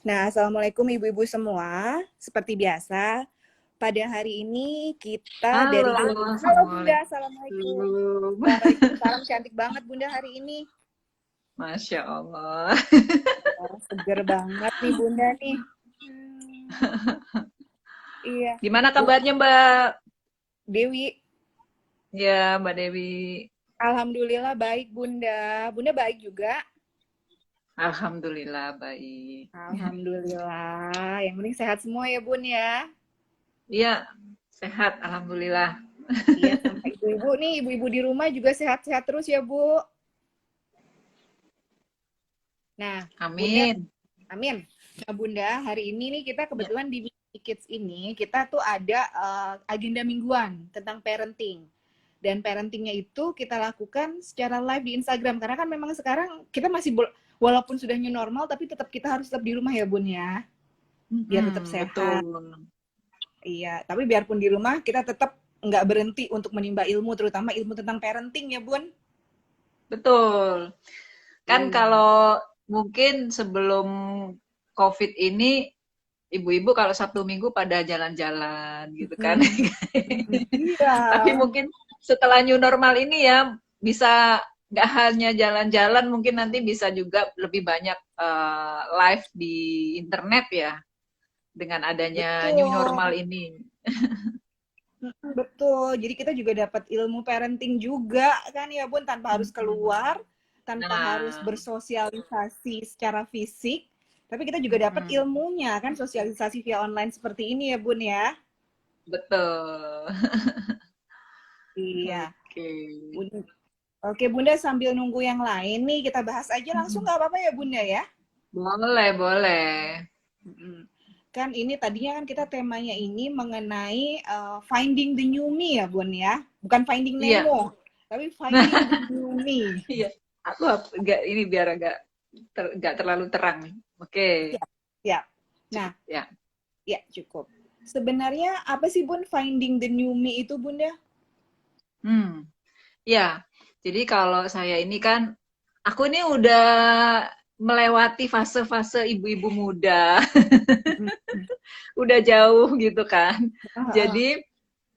Nah, Assalamualaikum ibu-ibu semua. Seperti biasa, pada hari ini kita Halo, dari grup. Halo Bunda, Assalamualaikum. Assalamualaikum. Waalaikumsalam, cantik banget Bunda hari ini. Masya Allah. Oh, seger banget nih Bunda nih. Hmm, iya, Gimana Bu kabarnya Mbak? Dewi. Ya, Mbak Dewi. Alhamdulillah baik Bunda. Bunda baik juga. Alhamdulillah baik. Alhamdulillah. Yang penting sehat semua ya Bun ya. Iya, sehat. Alhamdulillah. Iya, sama ibu-ibu nih, ibu-ibu di rumah juga sehat-sehat terus ya Bu. Nah, Bunda. Amin. Amin. Nah, Bunda, hari ini nih kita Ya. kebetulan di Mini Kids ini kita tuh ada agenda mingguan tentang parenting. Dan parentingnya itu kita lakukan secara live di Instagram karena kan memang sekarang kita masih walaupun sudah new normal tapi tetap kita harus tetap di rumah ya Bun ya, biar tetap sehat. Betul. Iya, tapi biarpun di rumah kita tetap nggak berhenti untuk menimba ilmu, terutama ilmu tentang parenting ya Bun. Betul. Kan Iya. kalau mungkin sebelum COVID ini, ibu-ibu kalau Sabtu Minggu pada jalan-jalan gitu kan. Mm, iya. Tapi mungkin setelah new normal ini ya bisa nggak hanya jalan-jalan, mungkin nanti bisa juga lebih banyak live di internet ya dengan adanya new normal Betul. ini. Betul. Jadi kita juga dapat ilmu parenting juga kan ya Bun, tanpa harus Mm-mm. keluar, tanpa harus Nah, bersosialisasi secara fisik, tapi kita juga dapat mm-mm. ilmunya kan sosialisasi via online seperti ini ya Bun ya. Betul. Iya. Oke. Oke Bunda, sambil nunggu yang lain nih kita bahas aja langsung Mm-mm. nggak apa-apa ya Bunda ya. Boleh, boleh. Kan ini tadinya kan kita temanya ini mengenai finding the new me ya Bun ya. Bukan finding Iya. Nemo, tapi finding the new me. Iya. Aku enggak ini biar agak nggak terlalu terang nih. Oke, Ya, ya. Nah, cukup ya. ya cukup. Sebenarnya apa sih Bun finding the new me itu Bunda? Hmm. Ya, jadi kalau saya ini kan, aku ini udah melewati fase-fase ibu-ibu muda, udah jauh gitu kan. Jadi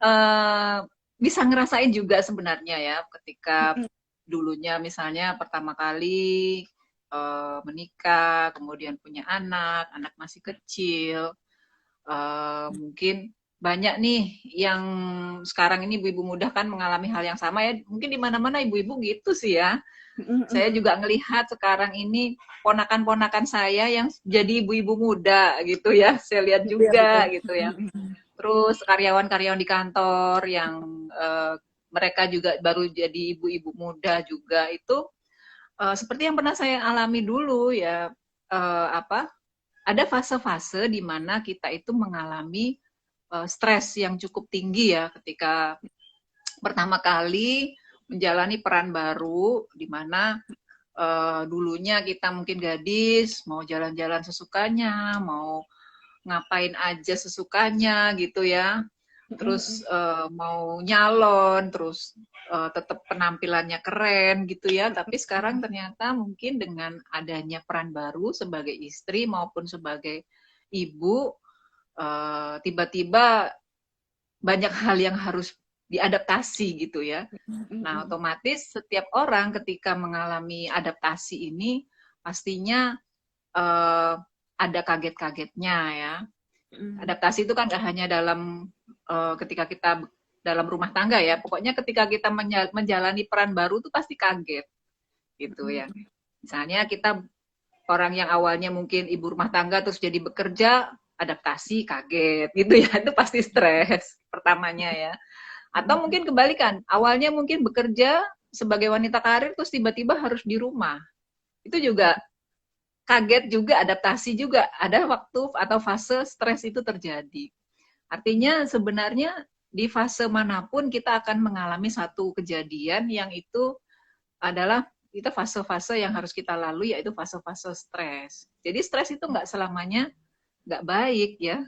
eh, bisa ngerasain juga sebenarnya ya, ketika dulunya misalnya pertama kali menikah, kemudian punya anak, anak masih kecil, mungkin banyak nih yang sekarang ini ibu-ibu muda kan mengalami hal yang sama ya. Mungkin di mana-mana ibu-ibu gitu sih ya. Saya juga ngelihat sekarang ini ponakan-ponakan saya yang jadi ibu-ibu muda gitu ya. Saya lihat Iya betul. juga gitu ya. Terus karyawan-karyawan di kantor yang mereka juga baru jadi ibu-ibu muda juga itu seperti yang pernah saya alami dulu ya, apa ada fase-fase di mana kita itu mengalami stres yang cukup tinggi ya ketika pertama kali menjalani peran baru di mana dulunya kita mungkin gadis mau jalan-jalan sesukanya, mau ngapain aja sesukanya gitu ya. Terus mau nyalon, terus tetap penampilannya keren gitu ya. Tapi sekarang ternyata mungkin dengan adanya peran baru sebagai istri maupun sebagai ibu, tiba-tiba banyak hal yang harus diadaptasi gitu ya. Nah, otomatis setiap orang ketika mengalami adaptasi ini pastinya eh, ada kaget-kagetnya ya. Adaptasi itu kan gak hanya dalam ketika kita dalam rumah tangga ya, pokoknya ketika kita menjalani peran baru tuh pasti kaget gitu ya. Misalnya kita orang yang awalnya mungkin ibu rumah tangga terus jadi bekerja, adaptasi kaget gitu ya, itu pasti stres pertamanya ya. Atau mungkin kebalikan, awalnya mungkin bekerja sebagai wanita karir terus tiba-tiba harus di rumah. Itu juga kaget juga, adaptasi juga. Ada waktu atau fase stres itu terjadi. Artinya sebenarnya di fase manapun kita akan mengalami satu kejadian yang itu adalah kita fase-fase yang harus kita lalui yaitu fase-fase stres. Jadi stres itu nggak selamanya nggak baik ya.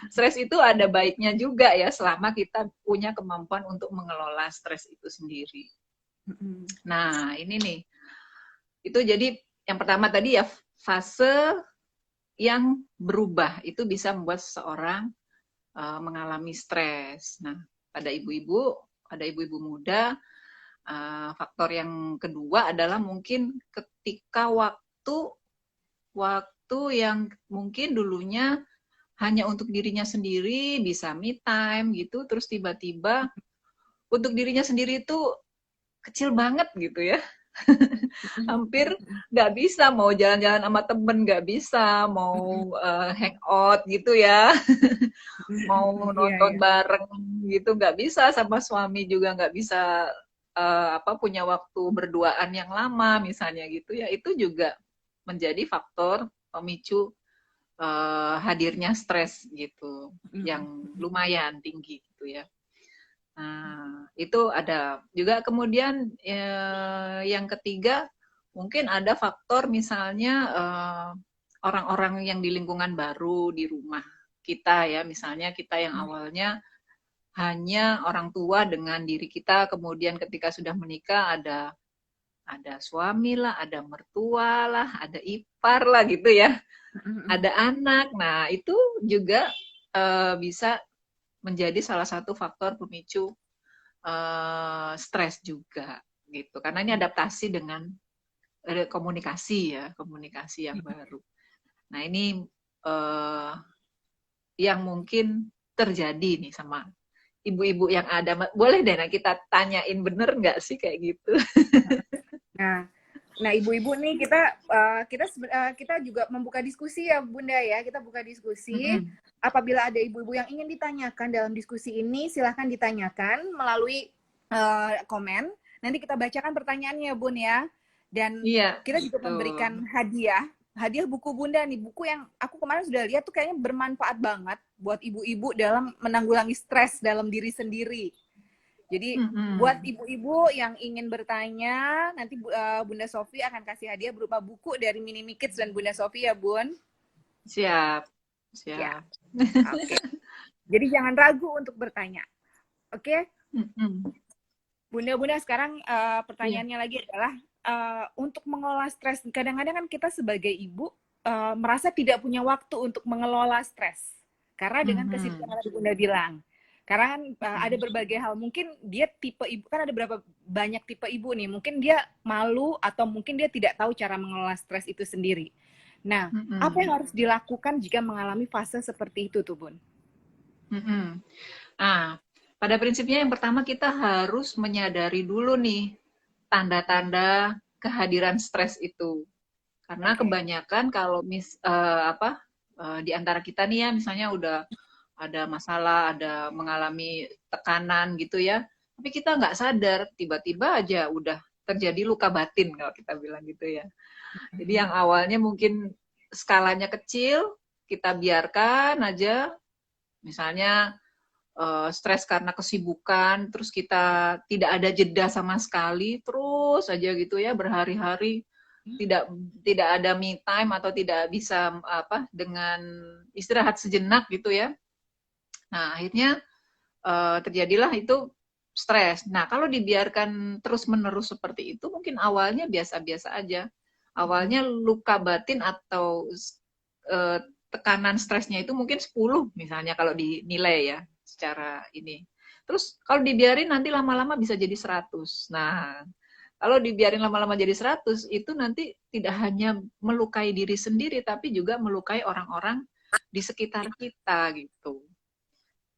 Stres itu ada baiknya juga ya selama kita punya kemampuan untuk mengelola stres itu sendiri. Nah ini nih, itu jadi yang pertama tadi ya fase yang berubah itu bisa membuat seseorang mengalami stres. Nah, pada ibu-ibu muda, faktor yang kedua adalah mungkin ketika waktu yang mungkin dulunya hanya untuk dirinya sendiri, bisa me time gitu, terus tiba-tiba untuk dirinya sendiri itu kecil banget gitu ya. Hampir nggak bisa, mau jalan-jalan sama temen nggak bisa, mau hangout gitu ya, mau Iya, nonton iya. bareng gitu nggak bisa, sama suami juga nggak bisa punya waktu berduaan yang lama misalnya gitu ya, itu juga menjadi faktor pemicu hadirnya stres gitu, yang lumayan tinggi gitu ya. Nah, itu ada juga. Kemudian yang ketiga, mungkin ada faktor misalnya orang-orang yang di lingkungan baru di rumah kita ya, misalnya kita yang awalnya hanya orang tua dengan diri kita, kemudian ketika sudah menikah ada suami lah, ada mertua lah, ada ipar lah gitu ya, ada anak. Nah, itu juga bisa menjadi salah satu faktor pemicu stres juga gitu. Karena ini adaptasi dengan komunikasi yang baru. Nah, ini yang mungkin terjadi nih sama ibu-ibu yang ada. Boleh deh, nah kita tanyain bener nggak sih kayak gitu? Nah, nah ibu-ibu nih kita juga membuka diskusi ya Bunda ya. Kita buka diskusi. Apabila ada ibu-ibu yang ingin ditanyakan dalam diskusi ini, silahkan ditanyakan melalui komen. Nanti kita bacakan pertanyaannya Bun ya. Dan Iya, kita juga memberikan hadiah buku Bunda nih, buku yang aku kemarin sudah lihat tuh kayaknya bermanfaat banget buat ibu-ibu dalam menanggulangi stres dalam diri sendiri. Jadi buat ibu-ibu yang ingin bertanya, nanti Bunda Sofi akan kasih hadiah berupa buku dari Mini Kids dan Bunda Sofi ya, Bun. Siap, Ya, siap. oke. Jadi jangan ragu untuk bertanya. Oke? Bunda-bunda, sekarang pertanyaannya lagi adalah untuk mengelola stres. Kadang-kadang kan kita sebagai ibu merasa tidak punya waktu untuk mengelola stres. Karena dengan kesibukan yang Bunda bilang. Karena kan ada berbagai hal. Mungkin dia tipe ibu, kan ada berapa banyak tipe ibu nih. Mungkin dia malu atau mungkin dia tidak tahu cara mengelola stres itu sendiri. Nah, apa yang harus dilakukan jika mengalami fase seperti itu tuh, Bun? Nah, pada prinsipnya yang pertama kita harus menyadari dulu nih tanda-tanda kehadiran stres itu. Karena kebanyakan kalau di antara kita nih ya, misalnya udah ada masalah, ada mengalami tekanan gitu ya, tapi kita nggak sadar, tiba-tiba aja udah terjadi luka batin kalau kita bilang gitu ya. Jadi yang awalnya mungkin skalanya kecil, kita biarkan aja, misalnya stres karena kesibukan, terus kita tidak ada jeda sama sekali, terus aja gitu ya, berhari-hari tidak ada me time atau tidak bisa dengan istirahat sejenak gitu ya. Nah, akhirnya terjadilah itu stres. Nah, kalau dibiarkan terus-menerus seperti itu, mungkin awalnya biasa-biasa aja. Awalnya luka batin atau tekanan stresnya itu mungkin 10 misalnya kalau dinilai ya secara ini. Terus kalau dibiarin nanti lama-lama bisa jadi 100. Nah, kalau dibiarin lama-lama jadi 100, itu nanti tidak hanya melukai diri sendiri, tapi juga melukai orang-orang di sekitar kita gitu.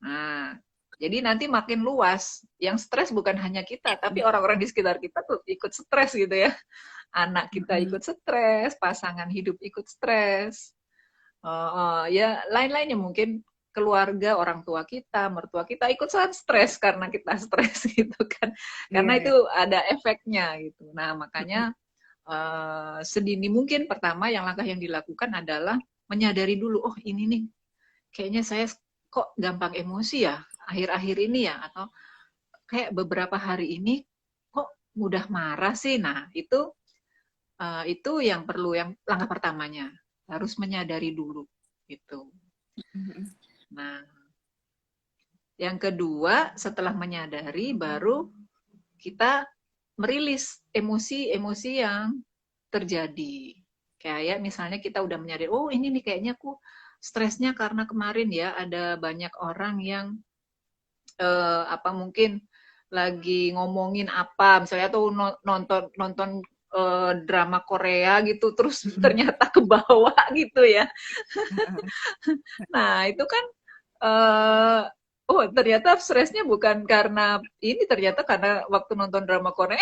Nah, jadi nanti makin luas. Yang stres bukan hanya kita, tapi orang-orang di sekitar kita tuh ikut stres gitu ya. Anak kita ikut stres, pasangan hidup ikut stres. Ya lain-lainnya mungkin keluarga, orang tua kita, mertua kita ikut stres karena kita stres gitu kan. Karena itu ada efeknya gitu. Nah, makanya sedini mungkin pertama langkah yang dilakukan adalah menyadari dulu, oh ini nih kayaknya saya kok gampang emosi ya akhir-akhir ini ya, atau kayak beberapa hari ini kok mudah marah sih. Nah, itu yang perlu, yang langkah pertamanya harus menyadari dulu gitu. Nah, yang kedua setelah menyadari baru kita merilis emosi-emosi yang terjadi. Kayak misalnya kita udah menyadari, oh ini nih kayaknya aku stresnya karena kemarin ya ada banyak orang yang apa mungkin lagi ngomongin apa, misalnya tuh nonton nonton drama Korea gitu, terus ternyata ke bawah gitu ya. Nah itu kan eh oh ternyata stresnya bukan karena ini, ternyata karena waktu nonton drama Korea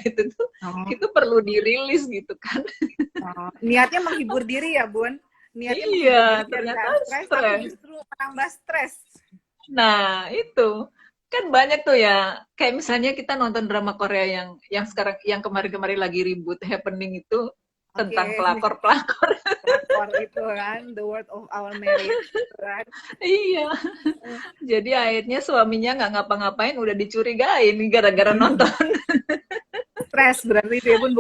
itu tuh Oh, itu perlu dirilis gitu kan. oh. Niatnya menghibur diri ya, Bun. Niatnya Iya, menghibur diri biar ternyata nggak stres, tapi stres. justru menambah stres. Nah, itu kan banyak tuh ya. Kayak misalnya kita nonton drama Korea yang sekarang yang kemarin-kemarin lagi ribut happening itu tentang Oke, pelakor-pelakor. pelakor itu kan, The World of Our Marriage, gitu kan. Iya. Jadi akhirnya suaminya nggak ngapa-ngapain udah dicurigain gara-gara nonton. Stres berarti dia pun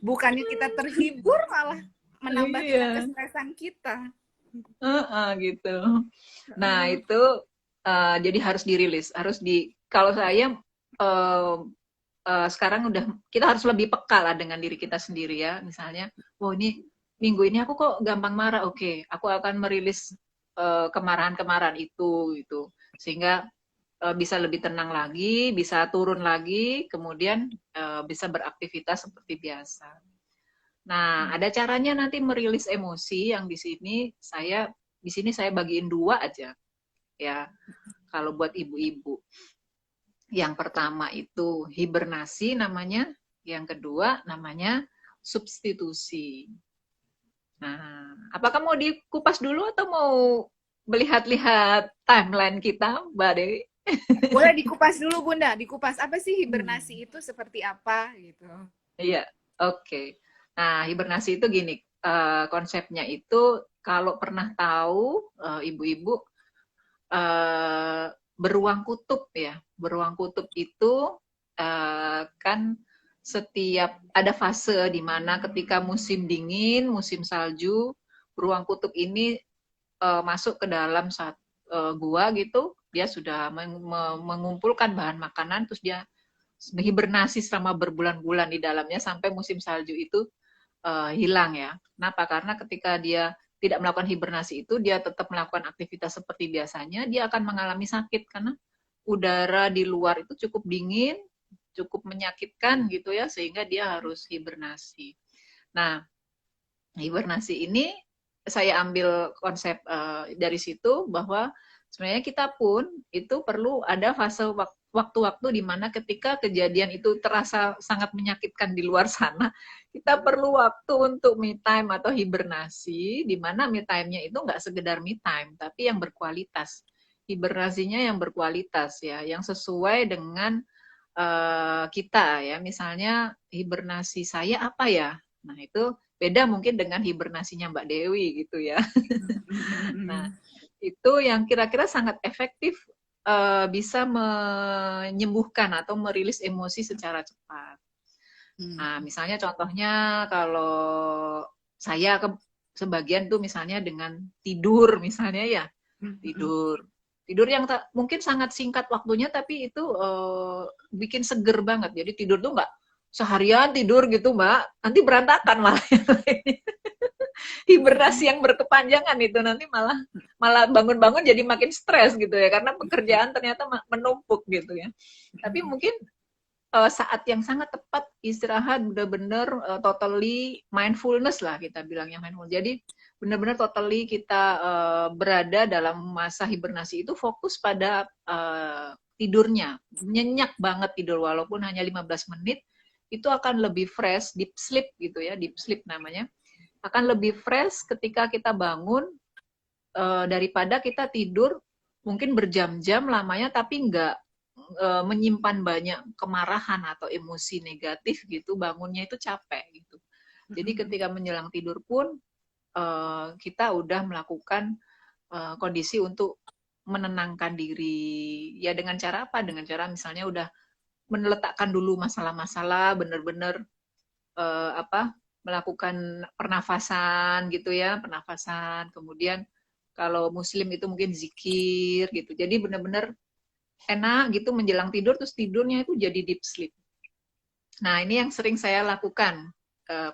bukannya kita terhibur, malah menambah tingkat Iya. kestresan kita. Heeh, gitu. Nah, itu jadi harus dirilis, harus kalau saya eh, sekarang udah kita harus lebih peka lah dengan diri kita sendiri ya. Misalnya, oh ini minggu ini aku kok gampang marah. Oke, aku akan merilis kemarahan-kemarahan itu gitu. Sehingga bisa lebih tenang lagi, bisa turun lagi, kemudian bisa beraktivitas seperti biasa. Nah, ada caranya nanti merilis emosi yang di sini saya bagiin dua aja ya. Kalau buat ibu-ibu, yang pertama itu hibernasi namanya, yang kedua namanya substitusi. Nah, apakah mau dikupas dulu atau mau melihat-lihat timeline kita, Mbak Dewi? Boleh dikupas dulu, Bunda. Dikupas apa sih Hmm. hibernasi itu seperti apa gitu. Iya, oke. Nah, hibernasi itu gini, konsepnya itu kalau pernah tahu ibu-ibu beruang kutub ya. Beruang kutub itu kan setiap ada fase di mana ketika musim dingin, musim salju, beruang kutub ini masuk ke dalam gua gitu, dia sudah mengumpulkan bahan makanan, terus dia hibernasi selama berbulan-bulan di dalamnya sampai musim salju itu hilang ya. Kenapa? Karena ketika dia tidak melakukan hibernasi itu, dia tetap melakukan aktivitas seperti biasanya, dia akan mengalami sakit karena udara di luar itu cukup dingin, cukup menyakitkan gitu ya, sehingga dia harus hibernasi. Nah, hibernasi ini saya ambil konsep dari situ bahwa sebenarnya kita pun itu perlu ada fase waktu-waktu di mana ketika kejadian itu terasa sangat menyakitkan di luar sana, kita perlu waktu untuk me time atau hibernasi, di mana me time-nya itu nggak sekedar me time, tapi yang berkualitas. Hibernasinya yang berkualitas ya, yang sesuai dengan kita ya. Misalnya hibernasi saya apa ya? Nah, itu beda mungkin dengan hibernasinya Mbak Dewi gitu ya. Nah, itu yang kira-kira sangat efektif bisa menyembuhkan atau merilis emosi secara cepat. Nah, misalnya contohnya kalau saya sebagian tuh misalnya dengan tidur misalnya ya, tidur. Tidur yang mungkin sangat singkat waktunya tapi itu bikin seger banget. Jadi tidur tuh nggak seharian tidur gitu, Mbak. Nanti berantakan malah. Hibernasi yang berkepanjangan itu nanti malah malah bangun-bangun jadi makin stres gitu ya karena pekerjaan ternyata menumpuk gitu ya. Tapi mungkin saat yang sangat tepat istirahat benar-benar totally mindfulness lah kita bilangnya mindful. Jadi benar-benar totally kita berada dalam masa hibernasi itu fokus pada tidurnya. Nyenyak banget tidur walaupun hanya 15 menit itu akan lebih fresh, deep sleep gitu ya, deep sleep namanya. Akan lebih fresh ketika kita bangun daripada kita tidur mungkin berjam-jam lamanya tapi nggak menyimpan banyak kemarahan atau emosi negatif gitu, bangunnya itu capek gitu. Jadi ketika menjelang tidur pun kita udah melakukan kondisi untuk menenangkan diri. Ya dengan cara apa? Dengan cara misalnya udah meletakkan dulu masalah-masalah, bener-bener apa? Melakukan pernafasan gitu ya, pernafasan. Kemudian kalau muslim itu mungkin zikir gitu. Jadi benar-benar enak gitu menjelang tidur terus tidurnya itu jadi deep sleep. Nah, ini yang sering saya lakukan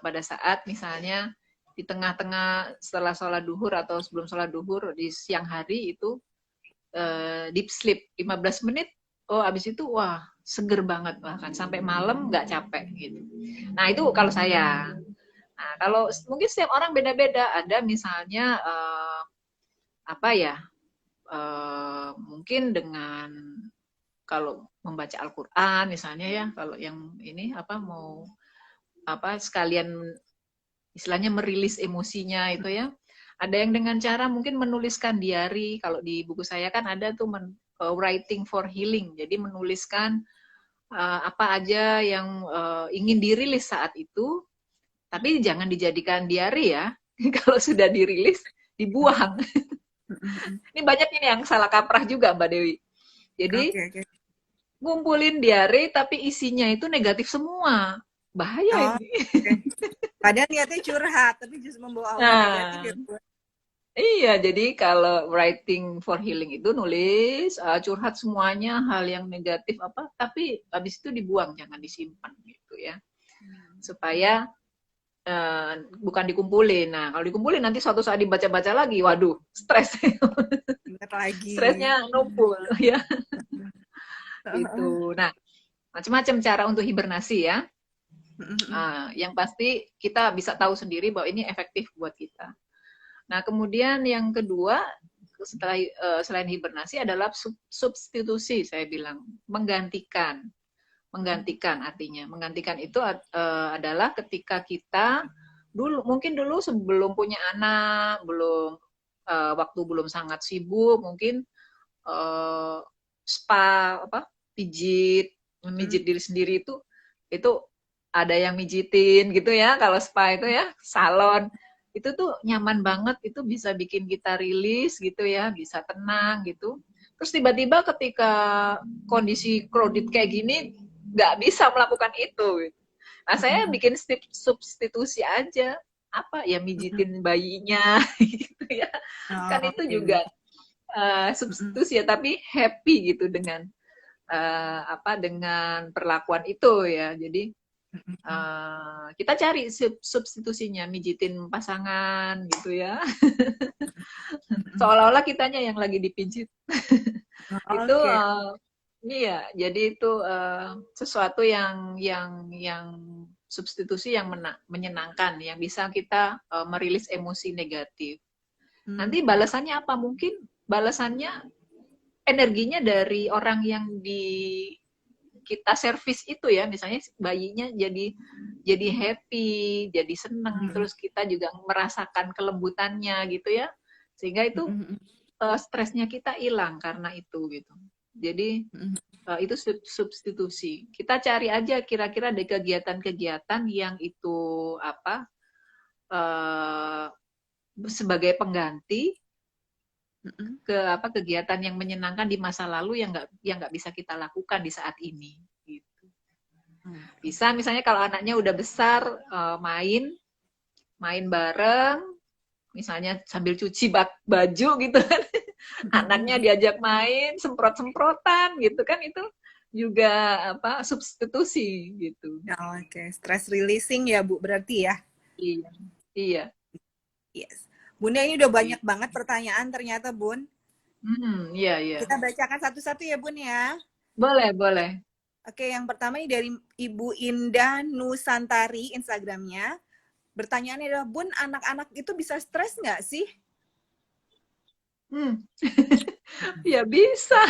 pada saat misalnya di tengah-tengah setelah sholat duhur atau sebelum sholat duhur di siang hari itu deep sleep 15 menit. Oh, abis itu wah seger banget, bahkan sampai malam nggak capek gitu. Nah itu kalau saya. Nah kalau mungkin setiap orang beda-beda. Ada misalnya apa ya? Mungkin dengan kalau membaca Al-Quran misalnya ya, kalau yang ini apa mau apa sekalian istilahnya merilis emosinya itu ya. Ada yang dengan cara mungkin menuliskan diary. Kalau di buku saya kan ada tuh writing for healing. Jadi menuliskan apa aja yang ingin dirilis saat itu, tapi jangan dijadikan diary ya. Kalau sudah dirilis, dibuang. Ini banyak ini yang salah kaprah juga Mbak Dewi. Jadi ngumpulin diary tapi isinya itu negatif semua. Bahaya ini. Padahal niatnya curhat, tapi justru membawa aura negatif ya. Iya, jadi kalau writing for healing itu nulis, curhat semuanya, hal yang negatif apa, tapi habis itu dibuang, jangan disimpan gitu ya. Supaya bukan dikumpulin. Nah, kalau dikumpulin nanti suatu saat dibaca-baca lagi, waduh, stres. Stresnya numpul ya. Gitu. Nah, macam-macam cara untuk hibernasi ya. Yang pasti kita bisa tahu sendiri bahwa ini efektif buat kita. Nah, kemudian yang kedua setelah selain hibernasi adalah substitusi, saya bilang menggantikan. Menggantikan artinya, menggantikan itu adalah ketika kita mungkin dulu sebelum punya anak, waktu belum sangat sibuk, mungkin spa apa pijit, memijit diri sendiri itu ada yang mijitin gitu ya, kalau spa itu ya, salon itu tuh nyaman banget, itu bisa bikin kita rilis gitu ya, bisa tenang gitu. Terus tiba-tiba ketika kondisi crowded kayak gini nggak bisa melakukan itu. Nah saya bikin substitusi aja, apa ya, mijitin bayinya gitu ya. Kan itu juga substitusi ya, tapi happy gitu dengan dengan perlakuan itu ya. Jadi kita cari substitusinya, mijitin pasangan gitu ya. Seolah-olah kitanya yang lagi dipijit. Itu iya, jadi itu sesuatu yang substitusi yang menyenangkan, yang bisa kita merilis emosi negatif. Nanti balasannya apa? Mungkin balasannya energinya dari orang yang kita servis itu ya, misalnya bayinya jadi happy, jadi seneng, terus kita juga merasakan kelembutannya gitu ya, sehingga itu stresnya kita hilang karena itu gitu. Jadi itu substitusi. Kita cari aja kira-kira ada kegiatan-kegiatan yang itu apa sebagai pengganti kegiatan yang menyenangkan di masa lalu yang nggak bisa kita lakukan di saat ini gitu. Bisa misalnya kalau anaknya udah besar, main bareng, misalnya sambil cuci baju gitu kan, anaknya diajak main semprot-semprotan gitu kan, itu juga substitusi gitu. Stress releasing ya Bu, berarti ya. Iya. Yes. Bunda, ini udah banyak banget pertanyaan ternyata, Bun. Iya. Kita bacakan satu-satu ya, Bun ya. Boleh. Oke, yang pertama ini dari Ibu Indah Nusantari, Instagramnya. Pertanyaannya adalah, Bun, anak-anak itu bisa stres nggak sih? Ya bisa.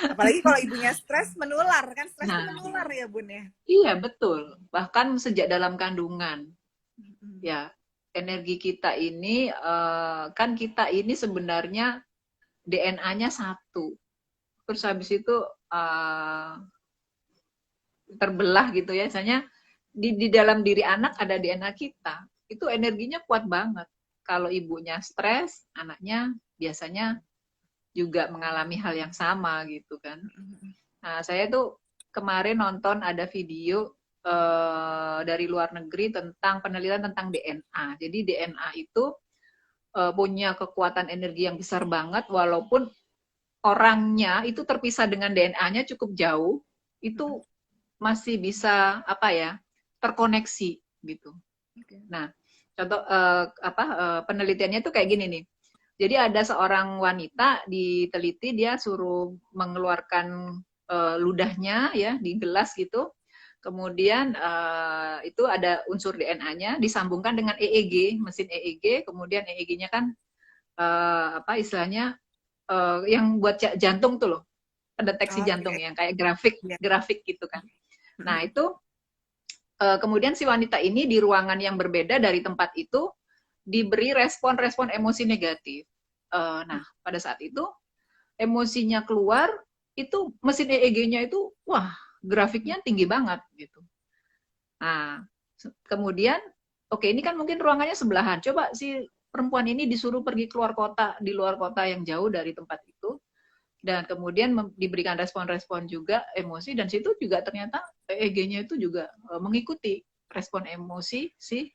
Apalagi kalau ibunya stres, menular. Kan stres itu menular ya, Bun ya? Iya, betul. Bahkan sejak dalam kandungan. Ya, energi kita ini, kan kita ini sebenarnya DNA-nya satu. Terus habis itu terbelah gitu ya. Misalnya di dalam diri anak ada DNA kita. Itu energinya kuat banget. Kalau ibunya stres, anaknya biasanya juga mengalami hal yang sama gitu kan. Nah, saya tuh kemarin nonton ada video dari luar negeri tentang penelitian tentang DNA. Jadi DNA itu punya kekuatan energi yang besar banget, walaupun orangnya itu terpisah dengan DNA-nya cukup jauh, itu masih bisa terkoneksi gitu. Nah, contoh penelitiannya tuh kayak gini nih. Jadi ada seorang wanita diteliti, dia suruh mengeluarkan ludahnya ya di gelas gitu. Kemudian itu ada unsur DNA-nya disambungkan dengan EEG, mesin EEG. Kemudian EEG-nya kan istilahnya yang buat jantung tuh loh, pendeteksi jantung yang kayak grafik gitu kan. Nah itu kemudian si wanita ini di ruangan yang berbeda dari tempat itu diberi respon-respon emosi negatif. Nah, pada saat itu emosinya keluar, itu mesin EEG-nya itu, wah, grafiknya tinggi banget gitu. Nah, kemudian, oke, ini kan mungkin ruangannya sebelahan. Coba si perempuan ini disuruh pergi keluar kota, di luar kota yang jauh dari tempat itu, dan kemudian diberikan respon-respon juga emosi, dan situ juga ternyata EEG-nya itu juga mengikuti respon emosi si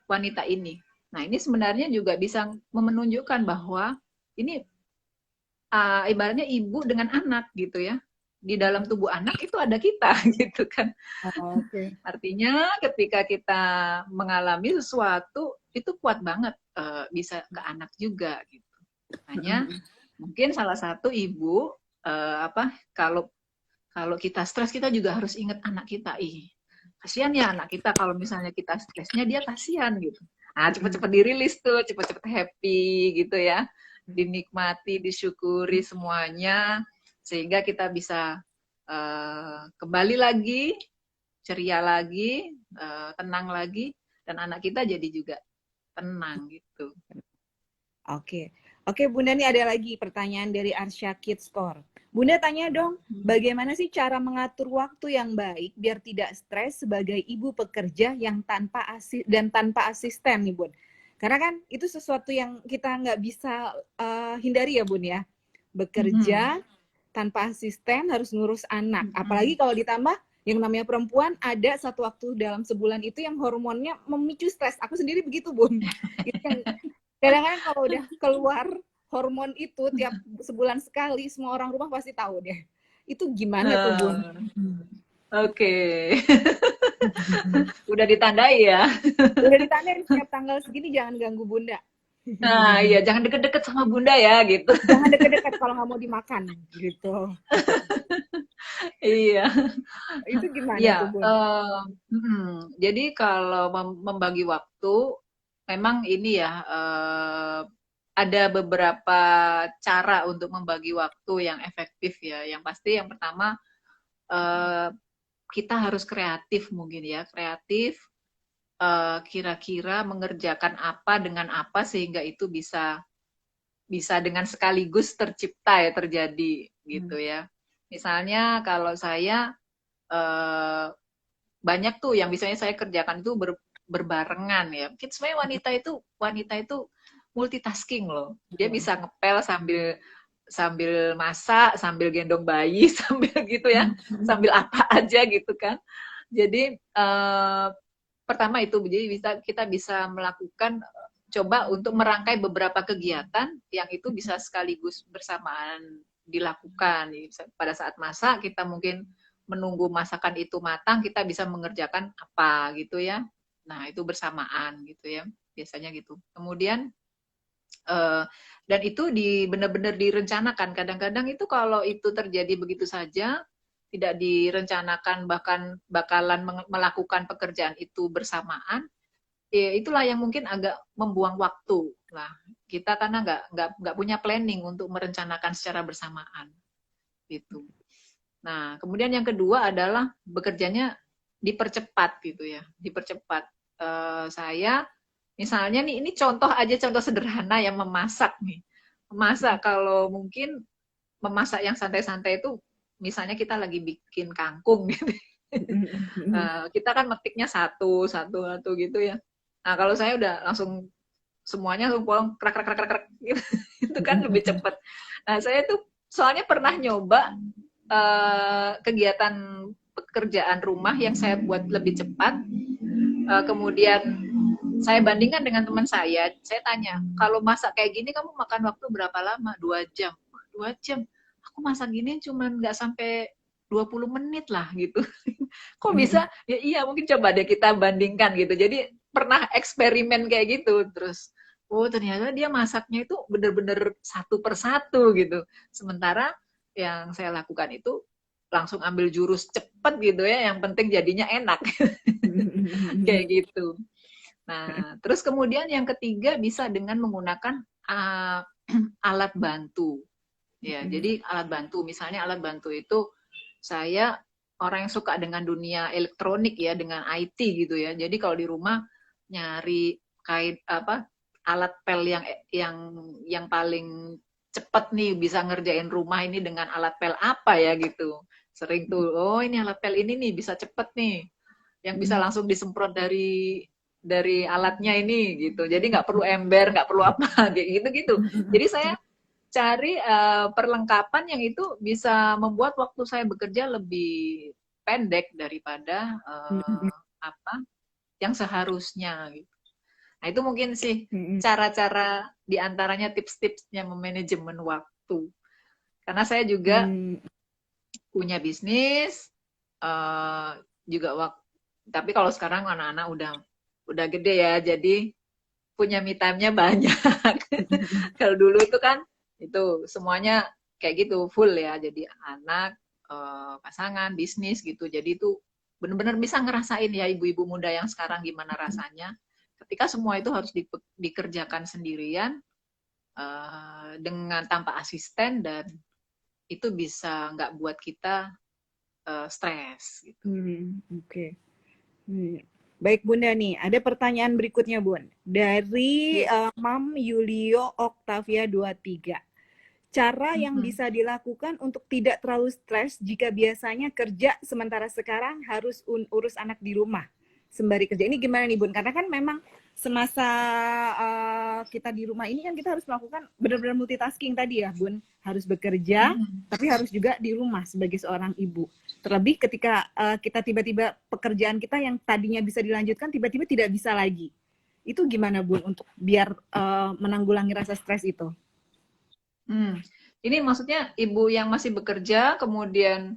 wanita ini. Nah, ini sebenarnya juga bisa menunjukkan bahwa ini ibaratnya ibu dengan anak gitu ya. Di dalam tubuh anak itu ada kita gitu kan. Artinya ketika kita mengalami sesuatu itu kuat banget bisa ke anak juga gitu. Makanya mungkin salah satu ibu kalau kita stres kita juga harus ingat anak kita. Kasihan ya anak kita kalau misalnya kita stresnya dia kasihan gitu. Nah, cepet-cepet dirilis tuh, cepet-cepet happy gitu ya. Dinikmati, disyukuri semuanya, sehingga kita bisa kembali lagi, ceria lagi, tenang lagi, dan anak kita jadi juga tenang gitu. Oke, Bunda, nih ada lagi pertanyaan dari Arsya Kids Store. Bunda tanya dong, bagaimana sih cara mengatur waktu yang baik biar tidak stres sebagai ibu pekerja yang tanpa asisten nih, Bun? Karena kan itu sesuatu yang kita nggak bisa hindari ya, Bun ya. Bekerja tanpa asisten, harus ngurus anak. Apalagi kalau ditambah yang namanya perempuan, ada satu waktu dalam sebulan itu yang hormonnya memicu stres. Aku sendiri begitu, Bun. Kadang-kadang kalau udah keluar hormon itu tiap sebulan sekali, semua orang rumah pasti tahu deh. Itu gimana tuh, Bun? Oke. Udah ditandai ya? Udah ditandai setiap tanggal segini jangan ganggu Bunda. Nah, iya, jangan deket-deket sama Bunda ya, gitu. Jangan deket-deket kalau nggak mau dimakan, gitu. Iya. Itu gimana tuh, Bun? Jadi kalau membagi waktu, memang ini ya, ada beberapa cara untuk membagi waktu yang efektif ya. Yang pasti yang pertama, kita harus kreatif mungkin ya, kreatif, kira-kira mengerjakan apa dengan apa sehingga itu bisa dengan sekaligus tercipta ya, terjadi gitu ya. Misalnya kalau saya banyak tuh yang misalnya saya kerjakan itu berbarengan ya. Mungkin sebenarnya wanita itu multitasking loh. Dia bisa ngepel sambil masak, sambil gendong bayi, sambil gitu ya, sambil apa aja gitu kan. Jadi pertama itu, jadi kita bisa melakukan, coba untuk merangkai beberapa kegiatan yang itu bisa sekaligus bersamaan dilakukan. Pada saat masak kita mungkin menunggu masakan itu matang, kita bisa mengerjakan apa gitu ya. Nah itu bersamaan gitu ya, biasanya gitu. Kemudian dan itu benar-benar direncanakan. Kadang-kadang itu kalau itu terjadi begitu saja, tidak direncanakan, bahkan bakalan melakukan pekerjaan itu bersamaan, ya itulah yang mungkin agak membuang waktu. Nah, kita karena nggak punya planning untuk merencanakan secara bersamaan, gitu. Nah, kemudian yang kedua adalah bekerjanya dipercepat gitu ya, dipercepat. Saya misalnya nih, ini contoh sederhana yang memasak nih. Memasak, kalau mungkin memasak yang santai-santai itu, misalnya kita lagi bikin kangkung gitu. Kita kan metiknya satu gitu ya. Nah, kalau saya udah langsung semuanya langsung potong krak gitu. Itu kan lebih cepat. Nah, saya tuh soalnya pernah nyoba kegiatan pekerjaan rumah yang saya buat lebih cepat. Kemudian saya bandingkan dengan teman saya tanya, kalau masak kayak gini kamu makan waktu berapa lama? 2 jam. 2 jam. Aku masak gini cuman nggak sampai 20 menit lah gitu. Kok bisa? Ya iya, mungkin coba deh kita bandingkan gitu. Jadi pernah eksperimen kayak gitu. Terus, oh ternyata dia masaknya itu bener-bener satu persatu gitu. Sementara yang saya lakukan itu langsung ambil jurus cepet gitu ya, yang penting jadinya enak. Kayak gitu. Nah, terus kemudian yang ketiga bisa dengan menggunakan alat bantu. Ya, jadi alat bantu, misalnya alat bantu itu saya orang yang suka dengan dunia elektronik ya, dengan IT gitu ya. Jadi kalau di rumah nyari kait apa alat pel yang paling cepat nih bisa ngerjain rumah ini dengan alat pel apa ya gitu. Sering tuh, oh ini alat pel ini nih bisa cepet nih, yang bisa langsung disemprot dari alatnya ini gitu. Jadi nggak perlu ember, nggak perlu apa kayak gitu-gitu. Jadi saya cari perlengkapan yang itu bisa membuat waktu saya bekerja lebih pendek daripada apa yang seharusnya gitu. Nah, itu mungkin sih cara-cara diantaranya tips-tipsnya memanajemen waktu. Karena saya juga punya bisnis, juga waktu. Tapi kalau sekarang anak-anak udah gede ya, jadi punya me time-nya banyak. Kalau dulu itu kan itu semuanya kayak gitu full ya, jadi anak, pasangan, bisnis gitu. Jadi itu benar-benar bisa ngerasain ya ibu-ibu muda yang sekarang gimana rasanya ketika semua itu harus dikerjakan sendirian dengan tanpa asisten, dan itu bisa nggak buat kita stres gitu. Oke. Baik Bunda nih, ada pertanyaan berikutnya Bun. Dari Mam Yulio Octavia 23. Cara yang bisa dilakukan untuk tidak terlalu stres jika biasanya kerja sementara sekarang harus urus anak di rumah sembari kerja. Ini gimana nih Bun? Karena kan memang semasa kita di rumah ini kan kita harus melakukan benar-benar multitasking tadi ya Bun. Harus bekerja, tapi harus juga di rumah sebagai seorang ibu. Terlebih ketika kita tiba-tiba pekerjaan kita yang tadinya bisa dilanjutkan tiba-tiba tidak bisa lagi. Itu gimana Bun untuk biar menanggulangi rasa stres itu? Ini maksudnya ibu yang masih bekerja kemudian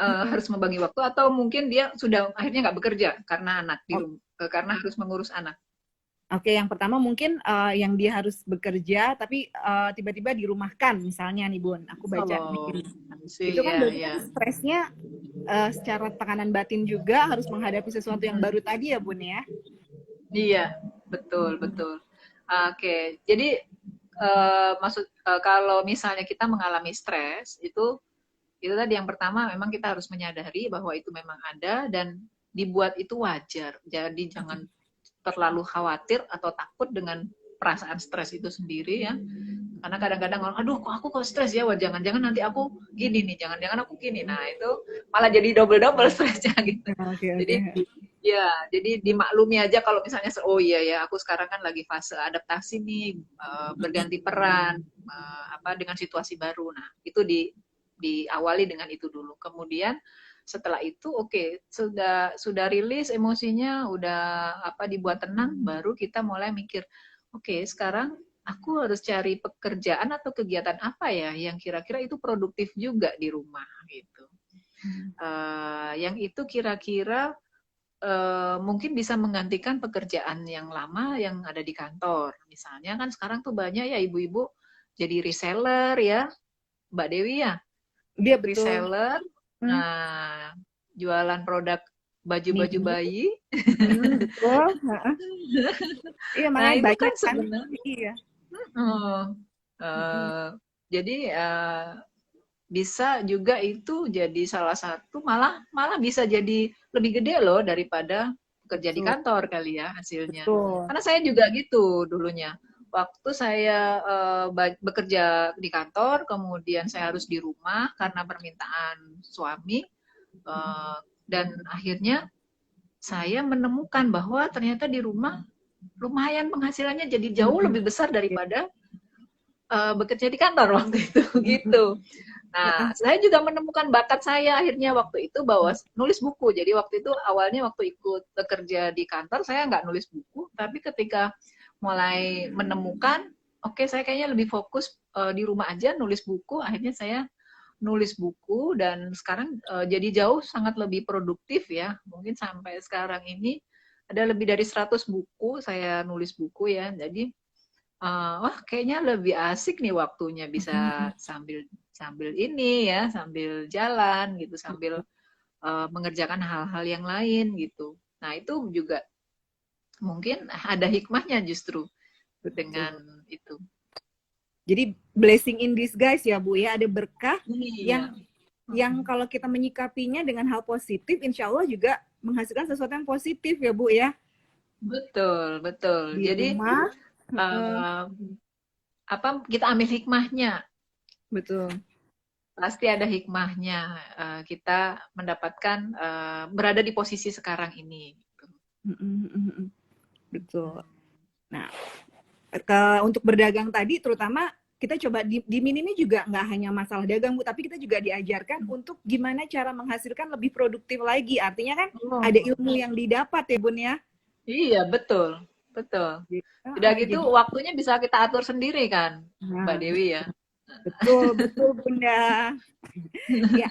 harus membagi waktu, atau mungkin dia sudah akhirnya nggak bekerja karena anak di rumah, karena harus mengurus anak. Oke, yang pertama mungkin yang dia harus bekerja tapi tiba-tiba dirumahkan misalnya nih Bun, aku baca itu kan berarti kan stresnya secara tekanan batin juga harus menghadapi sesuatu yang baru tadi ya Bun ya? Iya, betul. Oke, jadi kalau misalnya kita mengalami stres itu tadi yang pertama memang kita harus menyadari bahwa itu memang ada dan dibuat itu wajar. Jadi jangan terlalu khawatir atau takut dengan perasaan stres itu sendiri ya. Karena kadang-kadang orang, aduh kok aku kok stres ya, wah jangan-jangan nanti aku gini nih, jangan-jangan aku gini. Nah itu malah jadi double stresnya gitu. Jadi ya, jadi dimaklumi aja kalau misalnya, oh iya ya, aku sekarang kan lagi fase adaptasi nih, berganti peran, dengan situasi baru. Nah itu diawali dengan itu dulu. Kemudian setelah itu sudah rilis emosinya, udah dibuat tenang, baru kita mulai mikir, sekarang aku harus cari pekerjaan atau kegiatan apa ya yang kira-kira itu produktif juga di rumah gitu. Yang itu kira-kira mungkin bisa menggantikan pekerjaan yang lama yang ada di kantor. Misalnya kan sekarang tuh banyak ya ibu-ibu jadi reseller ya, Mbak Dewi ya. Dia reseller, nah jualan produk baju-baju bayi. Betul. Iya, nah itu kan sebenarnya. Iya. Jadi bisa juga itu jadi salah satu, malah bisa jadi lebih gede loh daripada kerja di kantor kali ya hasilnya. Karena saya juga gitu dulunya. Waktu saya bekerja di kantor, kemudian saya harus di rumah karena permintaan suami, dan akhirnya saya menemukan bahwa ternyata di rumah lumayan penghasilannya jadi jauh lebih besar daripada bekerja di kantor waktu itu gitu. Nah, saya juga menemukan bakat saya akhirnya waktu itu bahwa nulis buku. Jadi waktu itu awalnya waktu ikut bekerja di kantor saya nggak nulis buku, tapi ketika mulai menemukan, saya kayaknya lebih fokus di rumah aja nulis buku. Akhirnya saya nulis buku dan sekarang jadi jauh sangat lebih produktif ya. Mungkin sampai sekarang ini ada lebih dari 100 buku, saya nulis buku ya. Jadi wah kayaknya lebih asik nih waktunya, bisa sambil sambil ini ya, sambil jalan gitu, sambil mengerjakan hal-hal yang lain gitu. Nah, itu juga mungkin ada hikmahnya justru dengan Betul. itu. Jadi blessing in disguise ya Bu ya, ada berkah Iya. yang kalau kita menyikapinya dengan hal positif, insya Allah juga menghasilkan sesuatu yang positif ya Bu ya. Betul, betul. Di Jadi rumah, uh, apa kita ambil hikmahnya, betul. pasti ada hikmahnya. Kita mendapatkan berada di posisi sekarang ini. Betul. Nah, untuk berdagang tadi terutama kita coba di Min ini juga nggak hanya masalah dagang Bu, tapi kita juga diajarkan untuk gimana cara menghasilkan lebih produktif lagi. Artinya kan ada Oh, ilmu yang didapat ya Bun ya. iya betul, betul. Udah gitu Jadi, waktunya bisa kita atur sendiri kan, Mbak nah, Dewi ya. betul betul Bunda. Ya,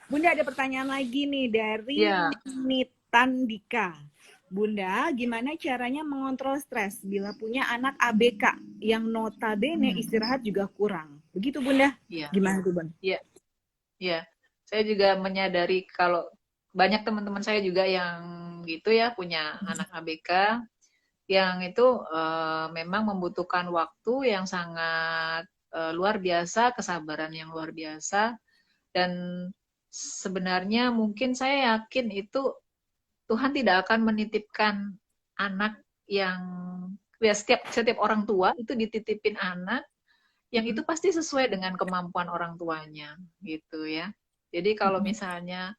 Bunda ada pertanyaan lagi nih dari Ya, Nitandika. Bunda, gimana caranya mengontrol stres bila punya anak ABK yang notabene istirahat juga kurang? Begitu Bunda. iya, Gimana tuh Bun? iya, iya. Saya juga menyadari kalau banyak teman-teman saya juga yang gitu ya, punya anak ABK yang itu memang membutuhkan waktu yang sangat luar biasa, kesabaran yang luar biasa, dan sebenarnya mungkin saya yakin itu Tuhan tidak akan menitipkan anak yang ya setiap orang tua itu dititipin anak yang itu pasti sesuai dengan kemampuan orang tuanya gitu ya. Jadi kalau misalnya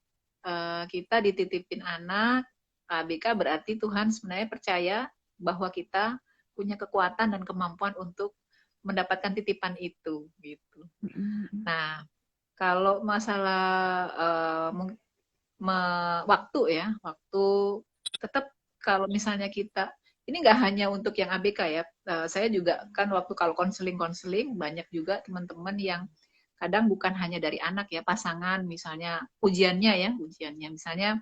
kita dititipin anak ABK, berarti Tuhan sebenarnya percaya bahwa kita punya kekuatan dan kemampuan untuk mendapatkan titipan itu gitu. Nah, kalau masalah waktu ya, waktu tetap kalau misalnya kita ini nggak hanya untuk yang ABK ya, saya juga kan waktu kalau konseling banyak juga teman-teman yang kadang bukan hanya dari anak ya, pasangan misalnya ujiannya misalnya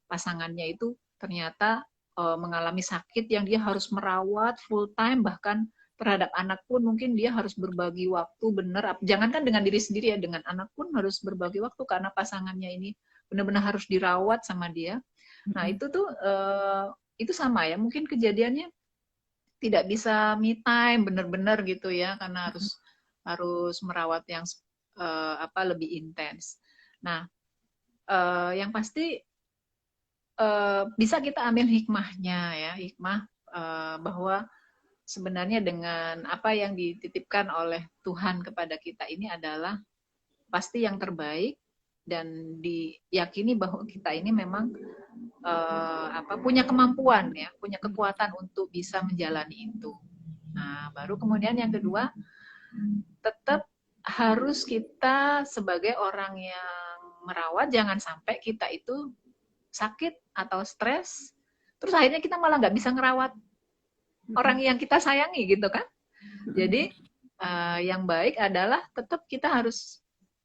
pasangannya itu ternyata mengalami sakit yang dia harus merawat full time, bahkan terhadap anak pun mungkin dia harus berbagi waktu benar, jangankan dengan diri sendiri ya, dengan anak pun harus berbagi waktu karena pasangannya ini benar-benar harus dirawat sama dia. Nah itu tuh itu sama ya, mungkin kejadiannya tidak bisa me time benar-benar gitu ya, karena harus merawat yang lebih intens. Nah yang pasti bisa kita ambil hikmahnya ya, hikmah bahwa sebenarnya dengan apa yang dititipkan oleh Tuhan kepada kita ini adalah pasti yang terbaik, dan diyakini bahwa kita ini memang punya kemampuan ya, punya kekuatan untuk bisa menjalani itu. Nah, baru kemudian yang kedua, tetap harus kita sebagai orang yang merawat, jangan sampai kita itu sakit atau stres, terus akhirnya kita malah nggak bisa ngerawat orang yang kita sayangi gitu kan. Jadi yang baik adalah tetap kita harus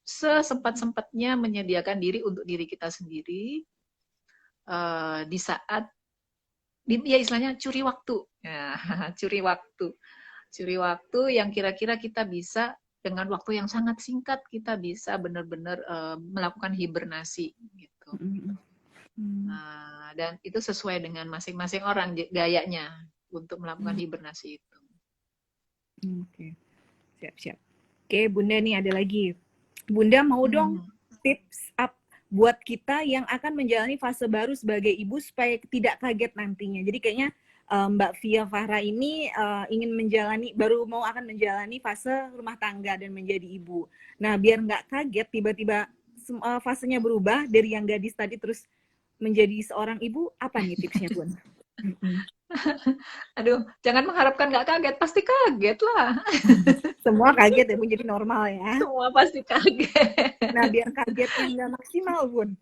sesempat-sempatnya menyediakan diri untuk diri kita sendiri di saat ya istilahnya curi waktu ya, curi waktu yang kira-kira kita bisa dengan waktu yang sangat singkat kita bisa benar-benar melakukan hibernasi gitu. Dan itu sesuai dengan masing-masing orang gayanya untuk melakukan hibernasi itu. Oke, siap-siap. Oke, Bunda nih ada lagi. Bunda mau dong tips up buat kita yang akan menjalani fase baru sebagai ibu supaya tidak kaget nantinya. Jadi kayaknya Mbak Via Fahra ini baru mau akan menjalani fase rumah tangga dan menjadi ibu. Nah, biar nggak kaget tiba-tiba fasenya berubah dari yang gadis tadi terus menjadi seorang ibu, apa nih tipsnya, Bun? Aduh, jangan mengharapkan nggak kaget, pasti kaget lah. Semua kaget ya, Bun, jadi normal ya. Semua pasti kaget. Nah, biar kagetnya nggak maksimal, Bun.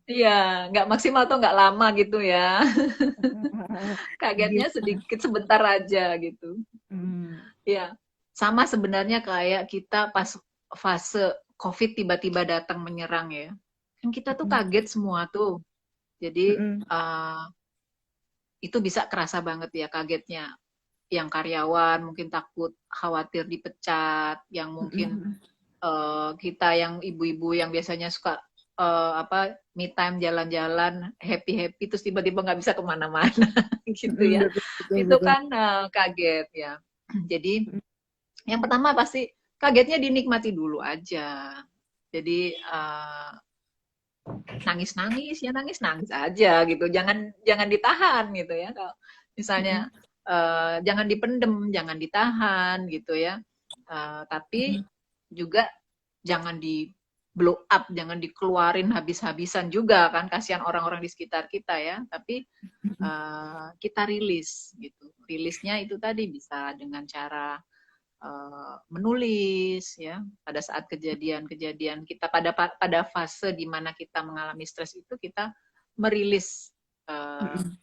Iya, nggak maksimal atau nggak lama gitu ya. Kagetnya sedikit, sebentar aja gitu. Ya, sama sebenarnya kayak kita pas fase COVID tiba-tiba datang menyerang ya. Kan kita tuh kaget semua tuh. Jadi itu bisa kerasa banget ya kagetnya. Yang karyawan mungkin takut khawatir dipecat, yang mungkin kita yang ibu-ibu yang biasanya suka me time jalan-jalan happy terus tiba-tiba nggak bisa kemana-mana gitu ya, Betul, betul, itu betul. kan kaget ya. Jadi yang pertama pasti kagetnya dinikmati dulu aja. Jadi nangis-nangis ya nangis-nangis aja gitu, jangan ditahan gitu ya. Kalau misalnya jangan dipendem, jangan ditahan gitu ya. Tapi juga jangan di blow up, jangan dikeluarin habis-habisan juga kan, kasihan orang-orang di sekitar kita ya. Tapi kita rilis gitu. Rilisnya itu tadi bisa dengan cara menulis ya, pada saat kejadian-kejadian kita pada fase di mana kita mengalami stres itu, kita merilis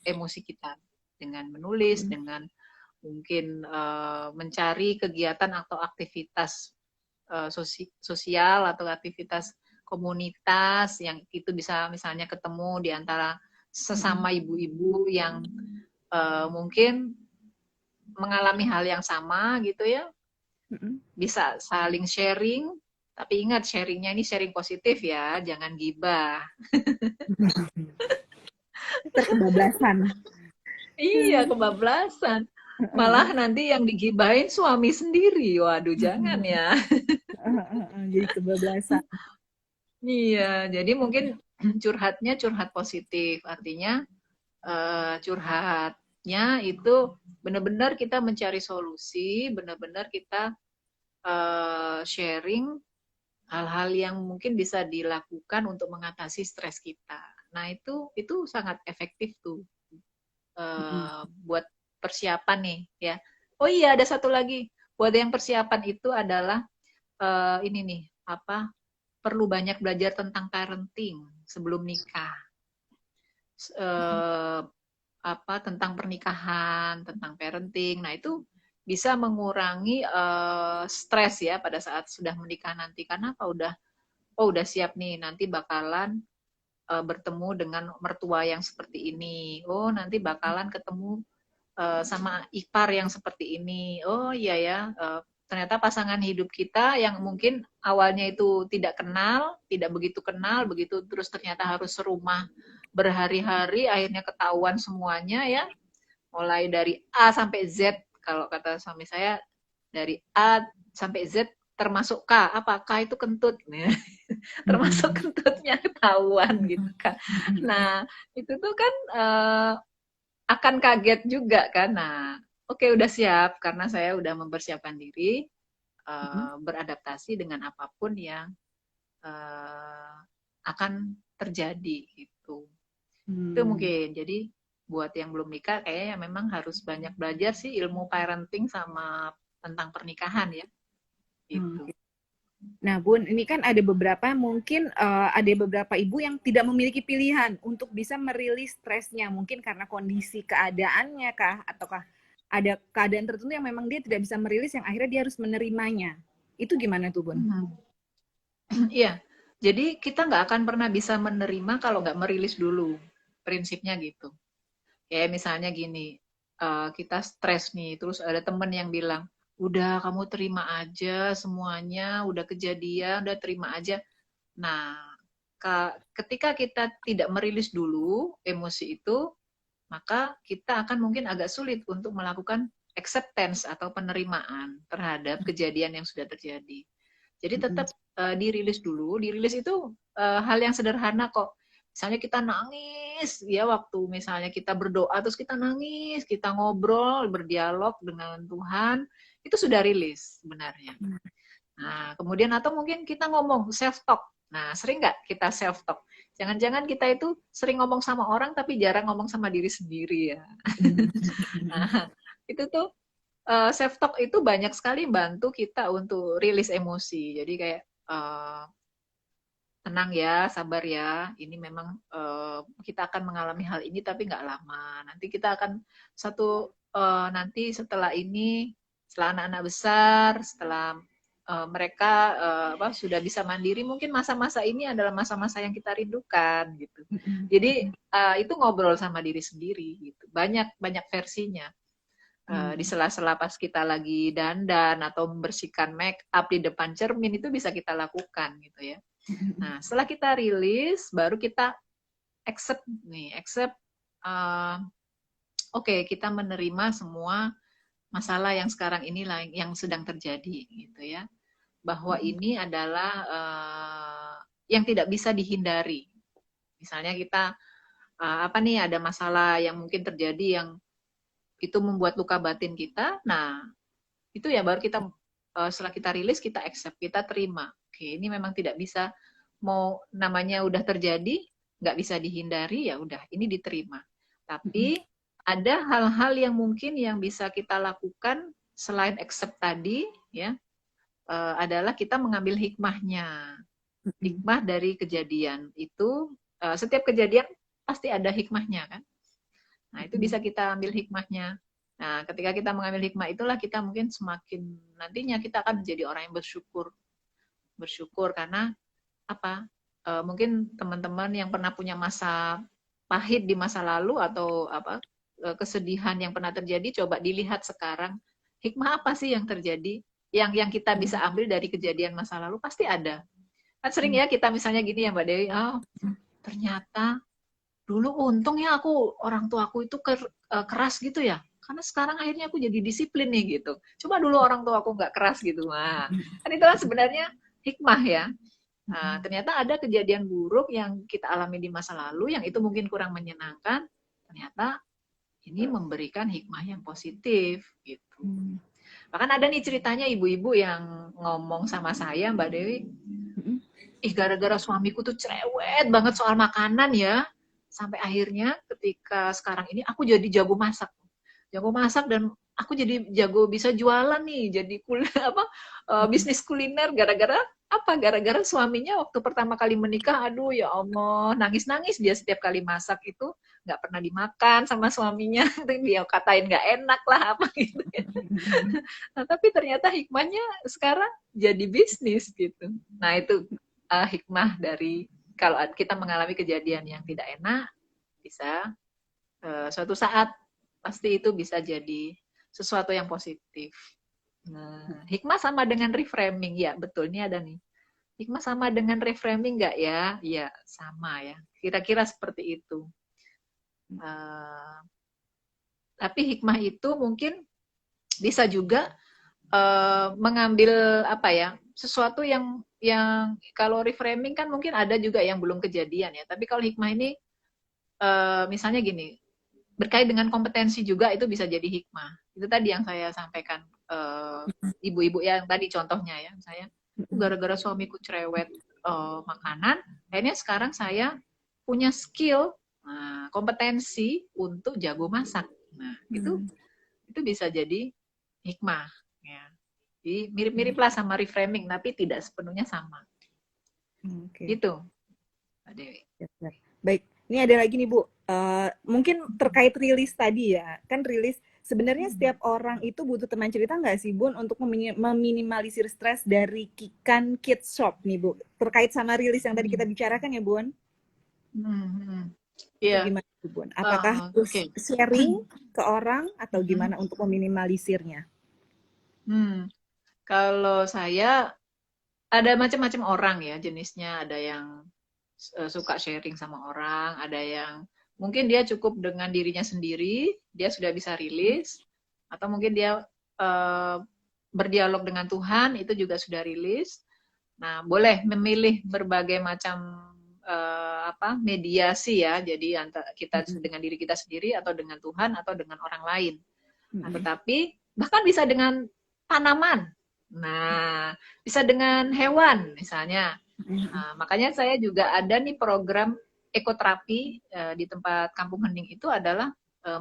emosi kita dengan menulis, dengan mungkin mencari kegiatan atau aktivitas sosial atau aktivitas komunitas yang itu bisa misalnya ketemu di antara sesama ibu-ibu yang mungkin mengalami hal yang sama gitu ya, bisa saling sharing. Tapi ingat, sharingnya ini sharing positif ya, jangan gibah. Terkebablasan. Iya, kebablasan. Malah nanti yang digibahin suami sendiri. Waduh, jangan ya. Jadi kebablasan. Iya, jadi mungkin curhatnya curhat positif. Artinya curhatnya itu benar-benar kita mencari solusi, benar-benar kita sharing hal-hal yang mungkin bisa dilakukan untuk mengatasi stres kita. Nah, itu sangat efektif tuh buat persiapan nih ya. Oh iya, ada satu lagi. Buat yang persiapan itu adalah ini nih, perlu banyak belajar tentang parenting sebelum nikah. Tentang pernikahan, tentang parenting. Nah, itu bisa mengurangi stres ya pada saat sudah menikah nanti, karena udah siap nih, nanti bakalan bertemu dengan mertua yang seperti ini. Oh, nanti bakalan ketemu sama ipar yang seperti ini. Oh iya ya, ternyata pasangan hidup kita yang mungkin awalnya itu tidak begitu kenal, begitu terus ternyata harus serumah berhari-hari, akhirnya ketahuan semuanya ya, mulai dari A sampai Z. Kalau kata suami saya, dari A sampai Z termasuk K. Apa? K itu kentut. Termasuk kentutnya ketahuan gitu kan. Nah, itu tuh kan akan kaget juga kan. Nah, oke, udah siap karena saya udah mempersiapkan diri beradaptasi dengan apapun yang akan terjadi gitu. Itu mungkin. Jadi buat yang belum nikah kayaknya memang harus banyak belajar sih ilmu parenting sama tentang pernikahan ya. Gitu. Nah, Bun, ini kan ada beberapa ada beberapa ibu yang tidak memiliki pilihan untuk bisa merilis stresnya, mungkin karena kondisi keadaannya kah, ataukah ada keadaan tertentu yang memang dia tidak bisa merilis, yang akhirnya dia harus menerimanya. Itu gimana tuh, Bun? Iya, jadi kita nggak akan pernah bisa menerima kalau nggak merilis dulu. Prinsipnya gitu. Kayak misalnya gini, kita stres nih, terus ada temen yang bilang, udah kamu terima aja semuanya, udah kejadian, udah terima aja. Nah, ketika kita tidak merilis dulu emosi itu, maka kita akan mungkin agak sulit untuk melakukan acceptance atau penerimaan terhadap kejadian yang sudah terjadi. Jadi tetap dirilis dulu. Dirilis itu hal yang sederhana kok. Misalnya kita nangis, ya waktu misalnya kita berdoa terus kita nangis, kita ngobrol, berdialog dengan Tuhan, itu sudah rilis sebenarnya. Nah, kemudian atau mungkin kita ngomong self talk. Nah, sering nggak kita self talk? Jangan-jangan kita itu sering ngomong sama orang tapi jarang ngomong sama diri sendiri ya. Nah, itu tuh self talk itu banyak sekali bantu kita untuk rilis emosi. Jadi kayak tenang ya, sabar ya. Ini memang kita akan mengalami hal ini tapi nggak lama. Nanti kita akan nanti setelah ini, setelah anak-anak besar, setelah mereka sudah bisa mandiri, mungkin masa-masa ini adalah masa-masa yang kita rindukan gitu. Jadi itu ngobrol sama diri sendiri gitu. Banyak versinya. Di sela-sela pas kita lagi dandan atau membersihkan make up di depan cermin itu bisa kita lakukan gitu ya. Nah, setelah kita rilis baru kita accept oke, kita menerima semua masalah yang sekarang ini yang sedang terjadi gitu ya. Bahwa ini adalah yang tidak bisa dihindari. Misalnya kita ada masalah yang mungkin terjadi yang itu membuat luka batin kita. Nah, itu ya baru kita setelah kita rilis kita accept, kita terima. Oke, ini memang tidak bisa, mau namanya udah terjadi, nggak bisa dihindari, ya udah ini diterima. Tapi ada hal-hal yang mungkin yang bisa kita lakukan selain accept tadi ya, adalah kita mengambil hikmahnya. Hikmah dari kejadian itu, setiap kejadian pasti ada hikmahnya kan. Nah, itu bisa kita ambil hikmahnya. Nah, ketika kita mengambil hikmah itulah kita mungkin semakin nantinya kita akan menjadi orang yang bersyukur. Bersyukur karena apa? Mungkin teman-teman yang pernah punya masa pahit di masa lalu atau kesedihan yang pernah terjadi, coba dilihat sekarang hikmah apa sih yang terjadi, yang kita bisa ambil dari kejadian masa lalu, pasti ada. Kan sering ya kita misalnya gini ya Mbak Dewi, ternyata dulu untung ya orang tua aku itu keras gitu ya, karena sekarang akhirnya aku jadi disiplin nih gitu. Coba dulu orang tua aku nggak keras gitu. Nah, kan itu kan sebenarnya hikmah ya. Nah, ternyata ada kejadian buruk yang kita alami di masa lalu yang itu mungkin kurang menyenangkan, ternyata ini memberikan hikmah yang positif gitu. Bahkan ada nih ceritanya ibu-ibu yang ngomong sama saya, Mbak Dewi, gara-gara suamiku tuh cerewet banget soal makanan ya, sampai akhirnya ketika sekarang ini aku jadi jago masak dan aku jadi jago bisa jualan nih, jadi bisnis kuliner gara-gara suaminya waktu pertama kali menikah, aduh ya Allah, nangis-nangis dia setiap kali masak itu, nggak pernah dimakan sama suaminya, dia katain nggak enak lah apa gitu ya. Nah, tapi ternyata hikmahnya sekarang jadi bisnis gitu. Nah, itu hikmah dari kalau kita mengalami kejadian yang tidak enak, bisa suatu saat pasti itu bisa jadi sesuatu yang positif. Nah, hikmah sama dengan reframing, ya betul, ini ada nih. Hikmah sama dengan reframing nggak ya? Ya sama ya, kira-kira seperti itu. Tapi hikmah itu mungkin bisa juga mengambil sesuatu yang kalau reframing kan mungkin ada juga yang belum kejadian ya. Tapi kalau hikmah ini misalnya gini, berkait dengan kompetensi juga itu bisa jadi hikmah. Itu tadi yang saya sampaikan, ibu-ibu yang tadi contohnya ya, saya gara-gara suamiku cerewet makanan, akhirnya sekarang saya punya skill, kompetensi untuk jago masak. Nah, itu bisa jadi hikmah. Ya. Jadi mirip-mirip lah sama reframing, tapi tidak sepenuhnya sama. Gitu, Mbak Dewi. Baik, ini ada lagi nih Bu. Mungkin terkait rilis tadi ya, kan rilis sebenarnya setiap orang itu butuh teman cerita nggak sih Bun untuk meminimalisir stres dari Kikan Kids Shop nih Bu, terkait sama rilis yang tadi kita bicarakan ya Bun? Iya. Gimana Bun? Apakah harus sharing ke orang atau gimana untuk meminimalisirnya? Kalau saya ada macam-macam orang ya jenisnya, ada yang suka sharing sama orang, ada yang mungkin dia cukup dengan dirinya sendiri, dia sudah bisa rilis, atau mungkin dia berdialog dengan Tuhan, itu juga sudah rilis. Nah, boleh memilih berbagai macam mediasi ya, jadi antara kita dengan diri kita sendiri, atau dengan Tuhan, atau dengan orang lain. Nah, tetapi bahkan bisa dengan tanaman, nah bisa dengan hewan misalnya. Nah, makanya saya juga ada nih program ekoterapi di tempat Kampung Hening itu adalah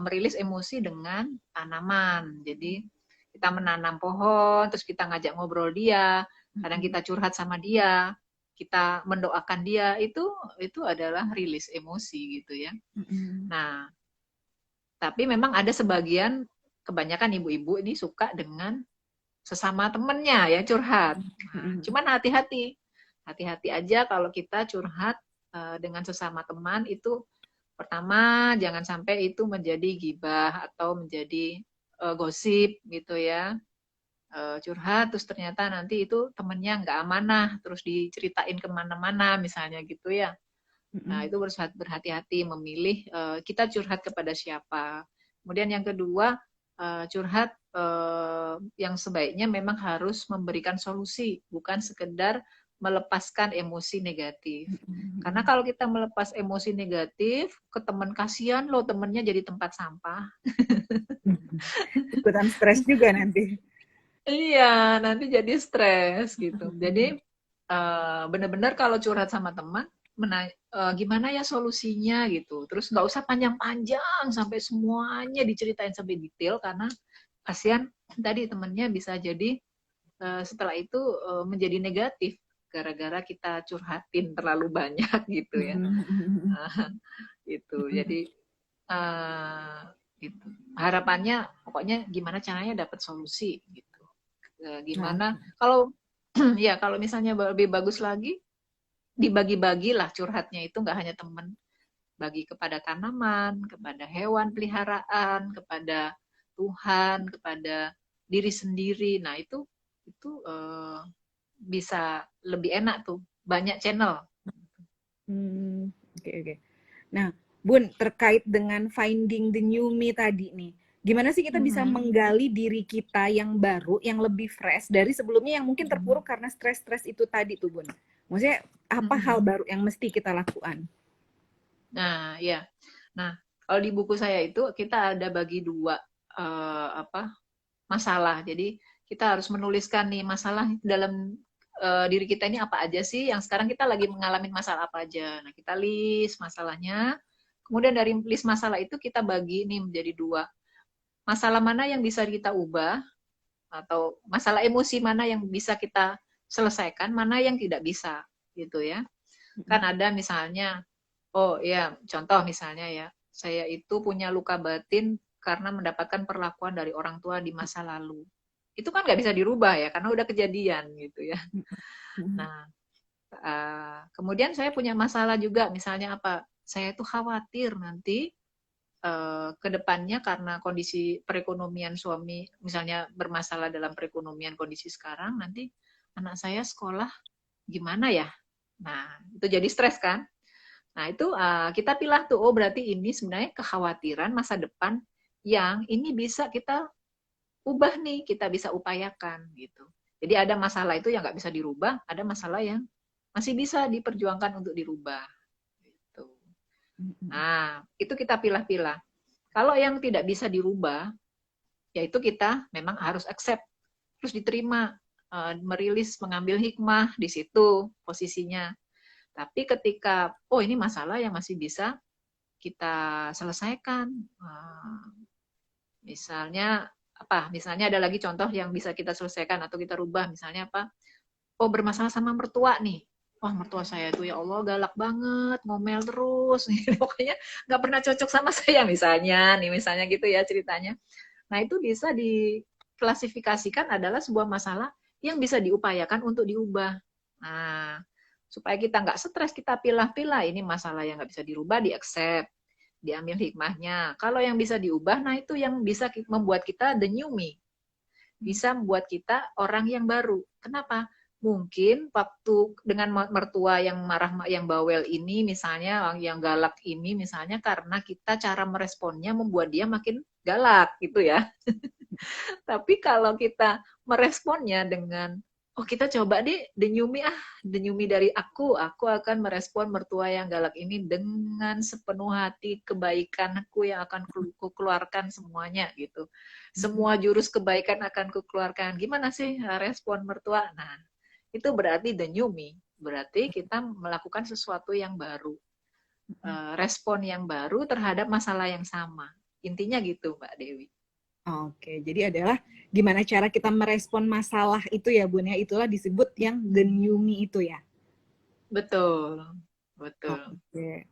merilis emosi dengan tanaman. Jadi kita menanam pohon, terus kita ngajak ngobrol dia, kadang kita curhat sama dia, kita mendoakan dia, itu adalah rilis emosi gitu ya. Nah, tapi memang ada sebagian, kebanyakan ibu-ibu ini suka dengan sesama temennya ya curhat. Nah, cuman hati-hati aja kalau kita curhat dengan sesama teman itu. Pertama, jangan sampai itu menjadi gibah atau menjadi gosip gitu ya. Curhat terus ternyata nanti itu temennya nggak amanah, terus diceritain kemana-mana misalnya gitu ya. Nah, itu berhati-hati memilih kita curhat kepada siapa. Kemudian yang kedua, curhat yang sebaiknya memang harus memberikan solusi, bukan sekedar melepaskan emosi negatif. Karena kalau kita melepas emosi negatif ke teman, kasihan loh temennya jadi tempat sampah. Ikutan stres juga nanti. Iya, nanti jadi stres gitu. Jadi benar-benar kalau curhat sama teman, gimana ya solusinya gitu. Terus nggak usah panjang-panjang sampai semuanya diceritain sampai detail karena kasihan tadi temennya bisa jadi setelah itu menjadi negatif gara-gara kita curhatin terlalu banyak gitu ya. Gitu. Jadi uh, gitu. Harapannya pokoknya gimana caranya dapat solusi gitu. Gimana kalau ya kalau misalnya lebih bagus lagi dibagi-bagilah curhatnya itu nggak hanya teman, bagi kepada tanaman, kepada hewan peliharaan, kepada Tuhan, kepada diri sendiri. Nah itu bisa lebih enak tuh, banyak channel. Oke. Nah, Bun, terkait dengan finding the new me tadi nih, gimana sih kita bisa menggali diri kita yang baru, yang lebih fresh dari sebelumnya yang mungkin terpuruk karena stres-stres itu tadi tuh, Bun? Maksudnya apa hal baru yang mesti kita lakukan? Nah, ya. Nah, kalau di buku saya itu kita ada bagi dua masalah. Jadi kita harus menuliskan nih masalah dalam diri kita ini apa aja sih, yang sekarang kita lagi mengalami masalah apa aja. Nah, kita list masalahnya. Kemudian dari list masalah itu kita bagi nih menjadi dua. Masalah mana yang bisa kita ubah, atau masalah emosi mana yang bisa kita selesaikan, mana yang tidak bisa, gitu ya. Kan ada misalnya, oh ya, contoh misalnya ya, saya itu punya luka batin karena mendapatkan perlakuan dari orang tua di masa lalu. Itu kan nggak bisa dirubah ya, karena udah kejadian gitu ya. Nah, kemudian saya punya masalah juga, misalnya apa? Saya itu khawatir nanti ke depannya karena kondisi perekonomian suami, misalnya bermasalah dalam perekonomian kondisi sekarang, nanti anak saya sekolah gimana ya? Nah, itu jadi stres kan? Nah, itu kita pilih tuh, oh berarti ini sebenarnya kekhawatiran masa depan yang ini bisa kita ubah nih, kita bisa upayakan gitu. Jadi ada masalah itu yang nggak bisa dirubah, ada masalah yang masih bisa diperjuangkan untuk dirubah. Gitu. Nah, itu kita pilah-pilah. Kalau yang tidak bisa dirubah, yaitu kita memang harus accept, terus diterima, merilis, mengambil hikmah di situ posisinya. Tapi ketika, oh ini masalah yang masih bisa kita selesaikan. Misalnya apa? Misalnya ada lagi contoh yang bisa kita selesaikan atau kita rubah. Misalnya apa? Oh bermasalah sama mertua nih. Wah mertua saya itu ya Allah galak banget, ngomel terus. Pokoknya nggak pernah cocok sama saya misalnya. Nih misalnya gitu ya ceritanya. Nah itu bisa diklasifikasikan adalah sebuah masalah yang bisa diupayakan untuk diubah. Nah, supaya kita nggak stres, kita pilah-pilah ini masalah yang nggak bisa dirubah, di-accept, diambil hikmahnya. Kalau yang bisa diubah, nah itu yang bisa membuat kita the new me. Bisa membuat kita orang yang baru. Kenapa? Mungkin waktu dengan mertua yang marah, yang bawel ini misalnya, yang galak ini misalnya, karena kita cara meresponnya membuat dia makin galak gitu ya. Tapi kalau kita meresponnya dengan oh kita coba deh the new me dari aku akan merespon mertua yang galak ini dengan sepenuh hati, kebaikanku yang akan kukeluarkan semuanya gitu. Semua jurus kebaikan akan kukeluarkan. Gimana sih respon mertua? Nah, itu berarti the new me. Berarti kita melakukan sesuatu yang baru. Respon yang baru terhadap masalah yang sama. Intinya gitu, Mbak Dewi. Oke, jadi adalah gimana cara kita merespon masalah itu ya Bun ya, itulah disebut yang the new me itu ya. Betul. Oke.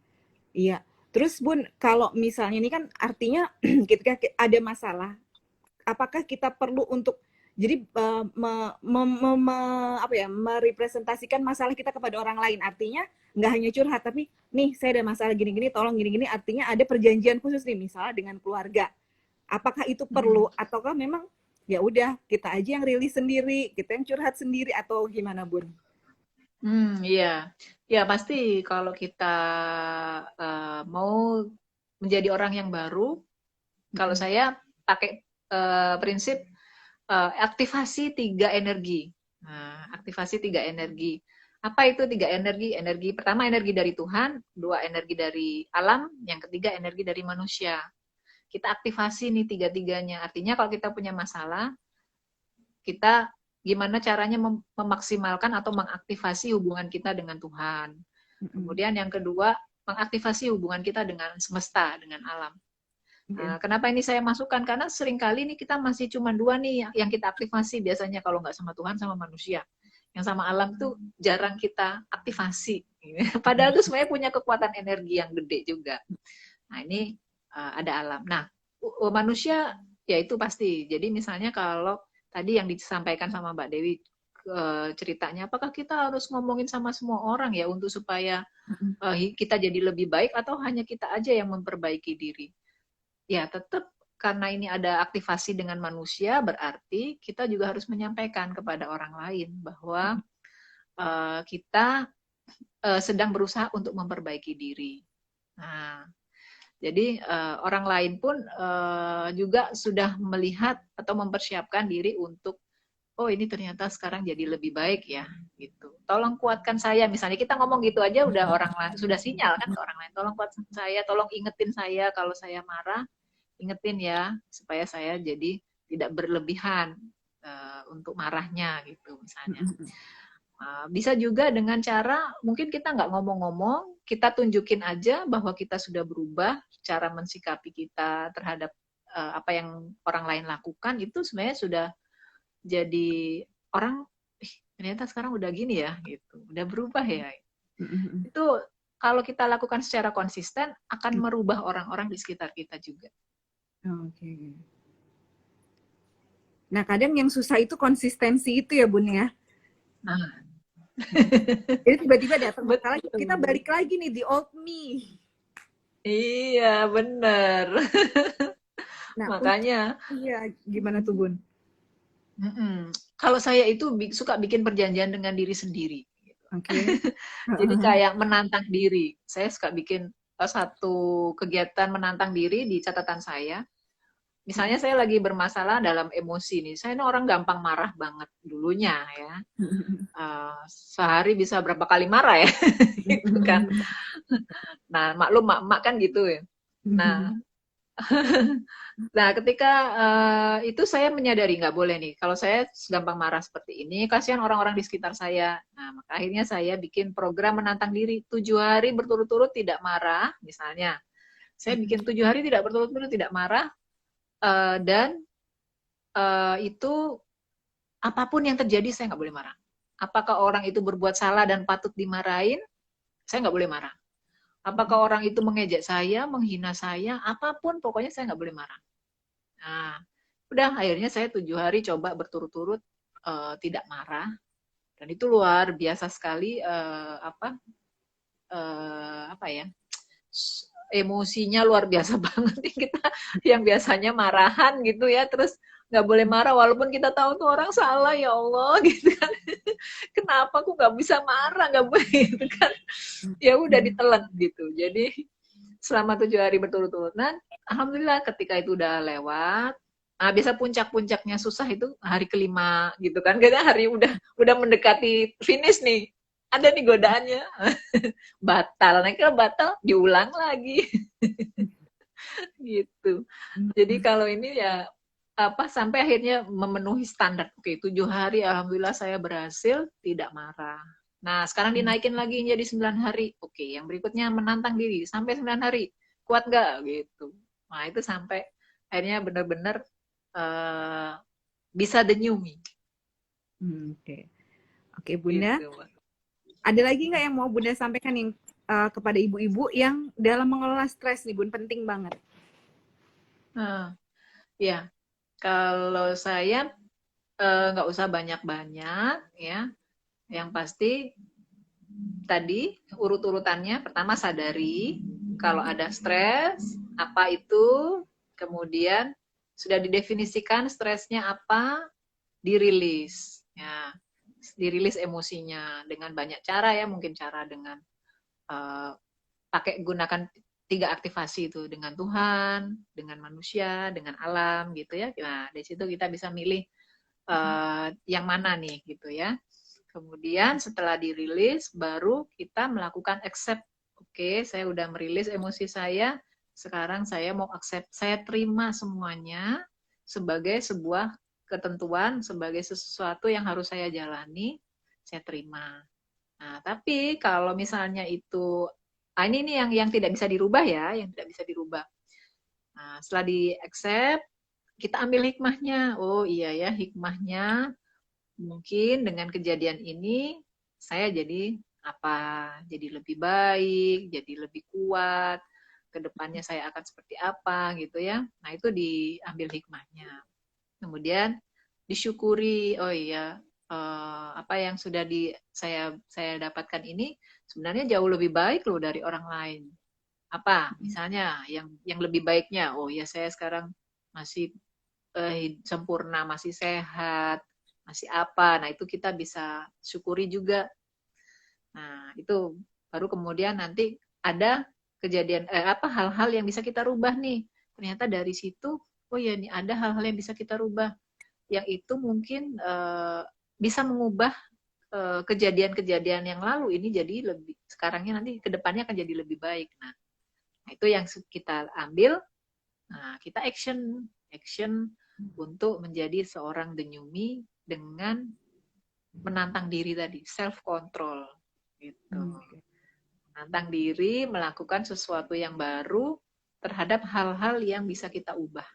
Iya. Terus Bun, kalau misalnya ini kan artinya ketika ada masalah, apakah kita perlu untuk Jadi apa ya, merepresentasikan masalah kita kepada orang lain. Artinya nggak hanya curhat, tapi nih saya ada masalah gini-gini, tolong gini-gini. Artinya ada perjanjian khusus nih, misalnya dengan keluarga. Apakah itu perlu ataukah memang ya udah kita aja yang rilis sendiri, kita yang curhat sendiri atau gimana, Bun? Iya, ya pasti kalau kita mau menjadi orang yang baru, kalau saya pakai prinsip aktivasi 3 energi. Nah, aktivasi 3 energi. Apa itu 3 energi? Energi pertama energi dari Tuhan, 2 energi dari alam, yang ketiga energi dari manusia. Kita aktivasi nih 3-tiganya. Artinya kalau kita punya masalah, kita gimana caranya memaksimalkan atau mengaktifasi hubungan kita dengan Tuhan. Kemudian yang kedua, mengaktifasi hubungan kita dengan semesta, dengan alam. Kenapa ini saya masukkan? Karena seringkali nih kita masih cuma 2 nih yang kita aktivasi biasanya, kalau nggak sama Tuhan, sama manusia. Yang sama alam tuh jarang kita aktivasi. Padahal tuh sebenarnya punya kekuatan energi yang gede juga. Nah ini ada alam. Nah manusia ya itu pasti. Jadi misalnya kalau tadi yang disampaikan sama Mbak Dewi ceritanya, apakah kita harus ngomongin sama semua orang ya untuk supaya kita jadi lebih baik, atau hanya kita aja yang memperbaiki diri? Ya tetap, karena ini ada aktivasi dengan manusia, berarti kita juga harus menyampaikan kepada orang lain bahwa kita sedang berusaha untuk memperbaiki diri. Nah, jadi orang lain pun juga sudah melihat atau mempersiapkan diri untuk, oh ini ternyata sekarang jadi lebih baik ya, gitu. Tolong kuatkan saya, misalnya kita ngomong gitu aja udah orang lain sudah sinyal kan ke orang lain, tolong kuatkan saya, tolong ingetin saya kalau saya marah, ingetin ya supaya saya jadi tidak berlebihan untuk marahnya gitu misalnya. Bisa juga dengan cara mungkin kita nggak ngomong-ngomong, kita tunjukin aja bahwa kita sudah berubah, cara mensikapi kita terhadap apa yang orang lain lakukan itu sebenarnya sudah jadi orang, ternyata sekarang udah gini ya gitu, udah berubah ya. Itu kalau kita lakukan secara konsisten akan merubah orang-orang di sekitar kita juga. Oke. Nah, kadang yang susah itu konsistensi itu ya, Bun ya. Nah, jadi tiba-tiba datang masalah, kita balik lagi nih di old me. Iya, bener. Nah, makanya. Iya, gimana tuh, Bun? Kalau saya itu suka bikin perjanjian dengan diri sendiri. Oke. Jadi kayak menantang diri. Saya suka bikin satu kegiatan menantang diri di catatan saya. Misalnya saya lagi bermasalah dalam emosi nih. Saya ini orang gampang marah banget dulunya ya. Sehari bisa berapa kali marah ya, gitu kan. Nah, maklum mak-mak kan gitu ya. Nah, nah ketika itu saya menyadari nggak boleh nih. Kalau saya gampang marah seperti ini, kasihan orang-orang di sekitar saya. Nah, maka akhirnya saya bikin program menantang diri. 7 hari berturut-turut tidak marah, misalnya. Saya bikin 7 hari tidak berturut-turut tidak marah, dan itu apapun yang terjadi saya nggak boleh marah. Apakah orang itu berbuat salah dan patut dimarahin, saya nggak boleh marah. Apakah orang itu mengejek saya, menghina saya, apapun pokoknya saya nggak boleh marah. Nah, udah akhirnya saya 7 hari coba berturut-turut tidak marah, dan itu luar biasa sekali apa ya, emosinya luar biasa banget nih kita yang biasanya marahan gitu ya, terus nggak boleh marah walaupun kita tahu tuh orang salah, ya Allah gitu kan. Kenapa aku nggak bisa marah, nggak boleh gitu kan. Ya udah ditelan gitu. Jadi selama 7 hari berturut-turut, dan alhamdulillah ketika itu udah lewat. Nah, biasa puncak-puncaknya susah itu hari kelima gitu kan. Karena hari udah mendekati finish nih. Ada nih godaannya. Batal. Nah, kalau batal diulang lagi. Gitu. Jadi kalau ini ya sampai akhirnya memenuhi standar. Oke, 7 hari alhamdulillah saya berhasil tidak marah. Nah, sekarang dinaikin lagi jadi 9 hari. Oke, yang berikutnya menantang diri sampai 9 hari. Kuat nggak gitu. Nah, itu sampai akhirnya benar-benar bisa the new me. Oke, Bunda. Gitu. Ada lagi nggak yang mau Bunda sampaikan yang kepada ibu-ibu yang dalam mengelola stres nih, Bun? Penting banget. Ya, kalau saya nggak usah banyak-banyak ya. Yang pasti tadi urut-urutannya, pertama sadari kalau ada stres, apa itu, kemudian sudah didefinisikan stresnya apa, dirilis. Ya, dirilis emosinya dengan banyak cara ya, mungkin cara dengan uh, pakai gunakan 3 aktivasi itu, dengan Tuhan, dengan manusia, dengan alam gitu ya. Nah, dari situ kita bisa milih yang mana nih gitu ya. Kemudian setelah dirilis, baru kita melakukan accept. Oke, saya udah merilis emosi saya, sekarang saya mau accept, saya terima semuanya sebagai sebuah ketentuan, sebagai sesuatu yang harus saya jalani, saya terima. Nah, tapi kalau misalnya itu, ini nih yang tidak bisa dirubah ya, yang tidak bisa dirubah. Nah, setelah di accept, kita ambil hikmahnya. Oh iya ya, hikmahnya mungkin dengan kejadian ini saya jadi apa? Jadi lebih baik, jadi lebih kuat. Kedepannya saya akan seperti apa gitu ya. Nah itu diambil hikmahnya. Kemudian disyukuri. Oh iya, apa yang sudah saya dapatkan ini sebenarnya jauh lebih baik loh dari orang lain. Apa? Misalnya yang lebih baiknya. Oh ya saya sekarang masih sempurna, masih sehat, masih apa. Nah, itu kita bisa syukuri juga. Nah, itu baru kemudian nanti ada kejadian apa hal-hal yang bisa kita rubah nih. Ternyata dari situ, oh ya nih ada hal-hal yang bisa kita rubah. Yang itu mungkin bisa mengubah kejadian-kejadian yang lalu ini jadi lebih sekarangnya nanti kedepannya akan jadi lebih baik. Nah, itu yang kita ambil. Nah, kita action untuk menjadi seorang denyumi dengan menantang diri tadi, self control gitu. Menantang diri melakukan sesuatu yang baru terhadap hal-hal yang bisa kita ubah.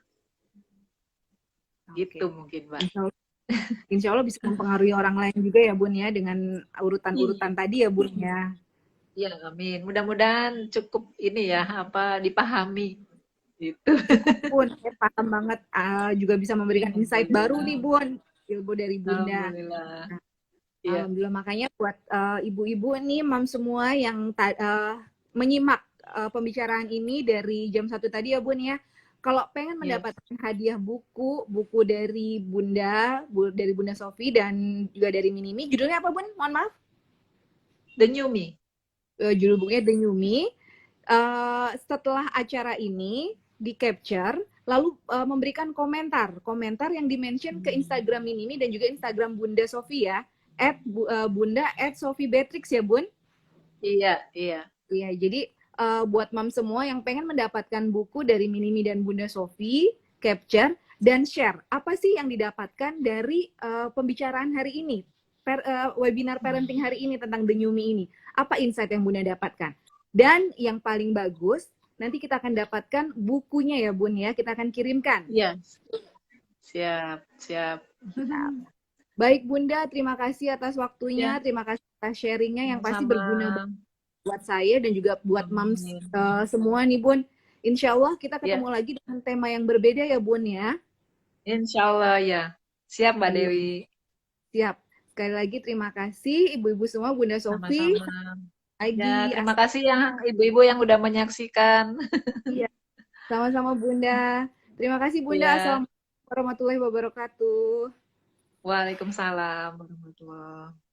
Gitu mungkin, Mbak. Insya Allah bisa mempengaruhi orang lain juga ya Bun ya, dengan urutan-urutan tadi ya Bun ya. Ya, amin. Mudah-mudahan cukup ini ya, apa dipahami. Gitu. Cukup Bun, saya paham banget. Juga bisa memberikan insight baru nih Bun, ilmu dari Bunda. Alhamdulillah. Nah, Ya. Alhamdulillah, makanya buat ibu-ibu nih, mam semua yang menyimak pembicaraan ini dari jam 1 tadi ya Bun ya. Kalau pengen mendapatkan hadiah buku dari Bunda Sofi dan juga dari Minimi, judulnya apa Bun? Mohon maaf. The New Me. Judul bukunya The New Me. Setelah acara ini di capture, lalu memberikan komentar yang dimention ke Instagram Minimi dan juga Instagram Bunda Sofi ya. @bunda@sofi_beatrix ya Bun. Iya. Iya, jadi buat mam semua yang pengen mendapatkan buku dari Minimi dan Bunda Sofi, capture dan share. Apa sih yang didapatkan dari pembicaraan hari ini? Webinar parenting hari ini tentang The New Me ini. Apa insight yang Bunda dapatkan? Dan yang paling bagus, nanti kita akan dapatkan bukunya ya Bun ya, kita akan kirimkan. Iya. Siap. Baik Bunda, terima kasih atas waktunya, terima kasih atas sharingnya yang pasti berguna buat saya dan juga buat mams semua nih Bun. Insya Allah kita ketemu lagi dengan tema yang berbeda ya Bun ya. Insya Allah ya. Siap Mbak Dewi. Siap. Sekali lagi terima kasih ibu-ibu semua, Bunda Sofi. Ya, terima kasih yang ibu-ibu yang udah menyaksikan. Iya. Sama-sama Bunda. Terima kasih Bunda. Assalamualaikum warahmatullahi wabarakatuh. Waalaikumsalam warahmatullahi wabarakatuh.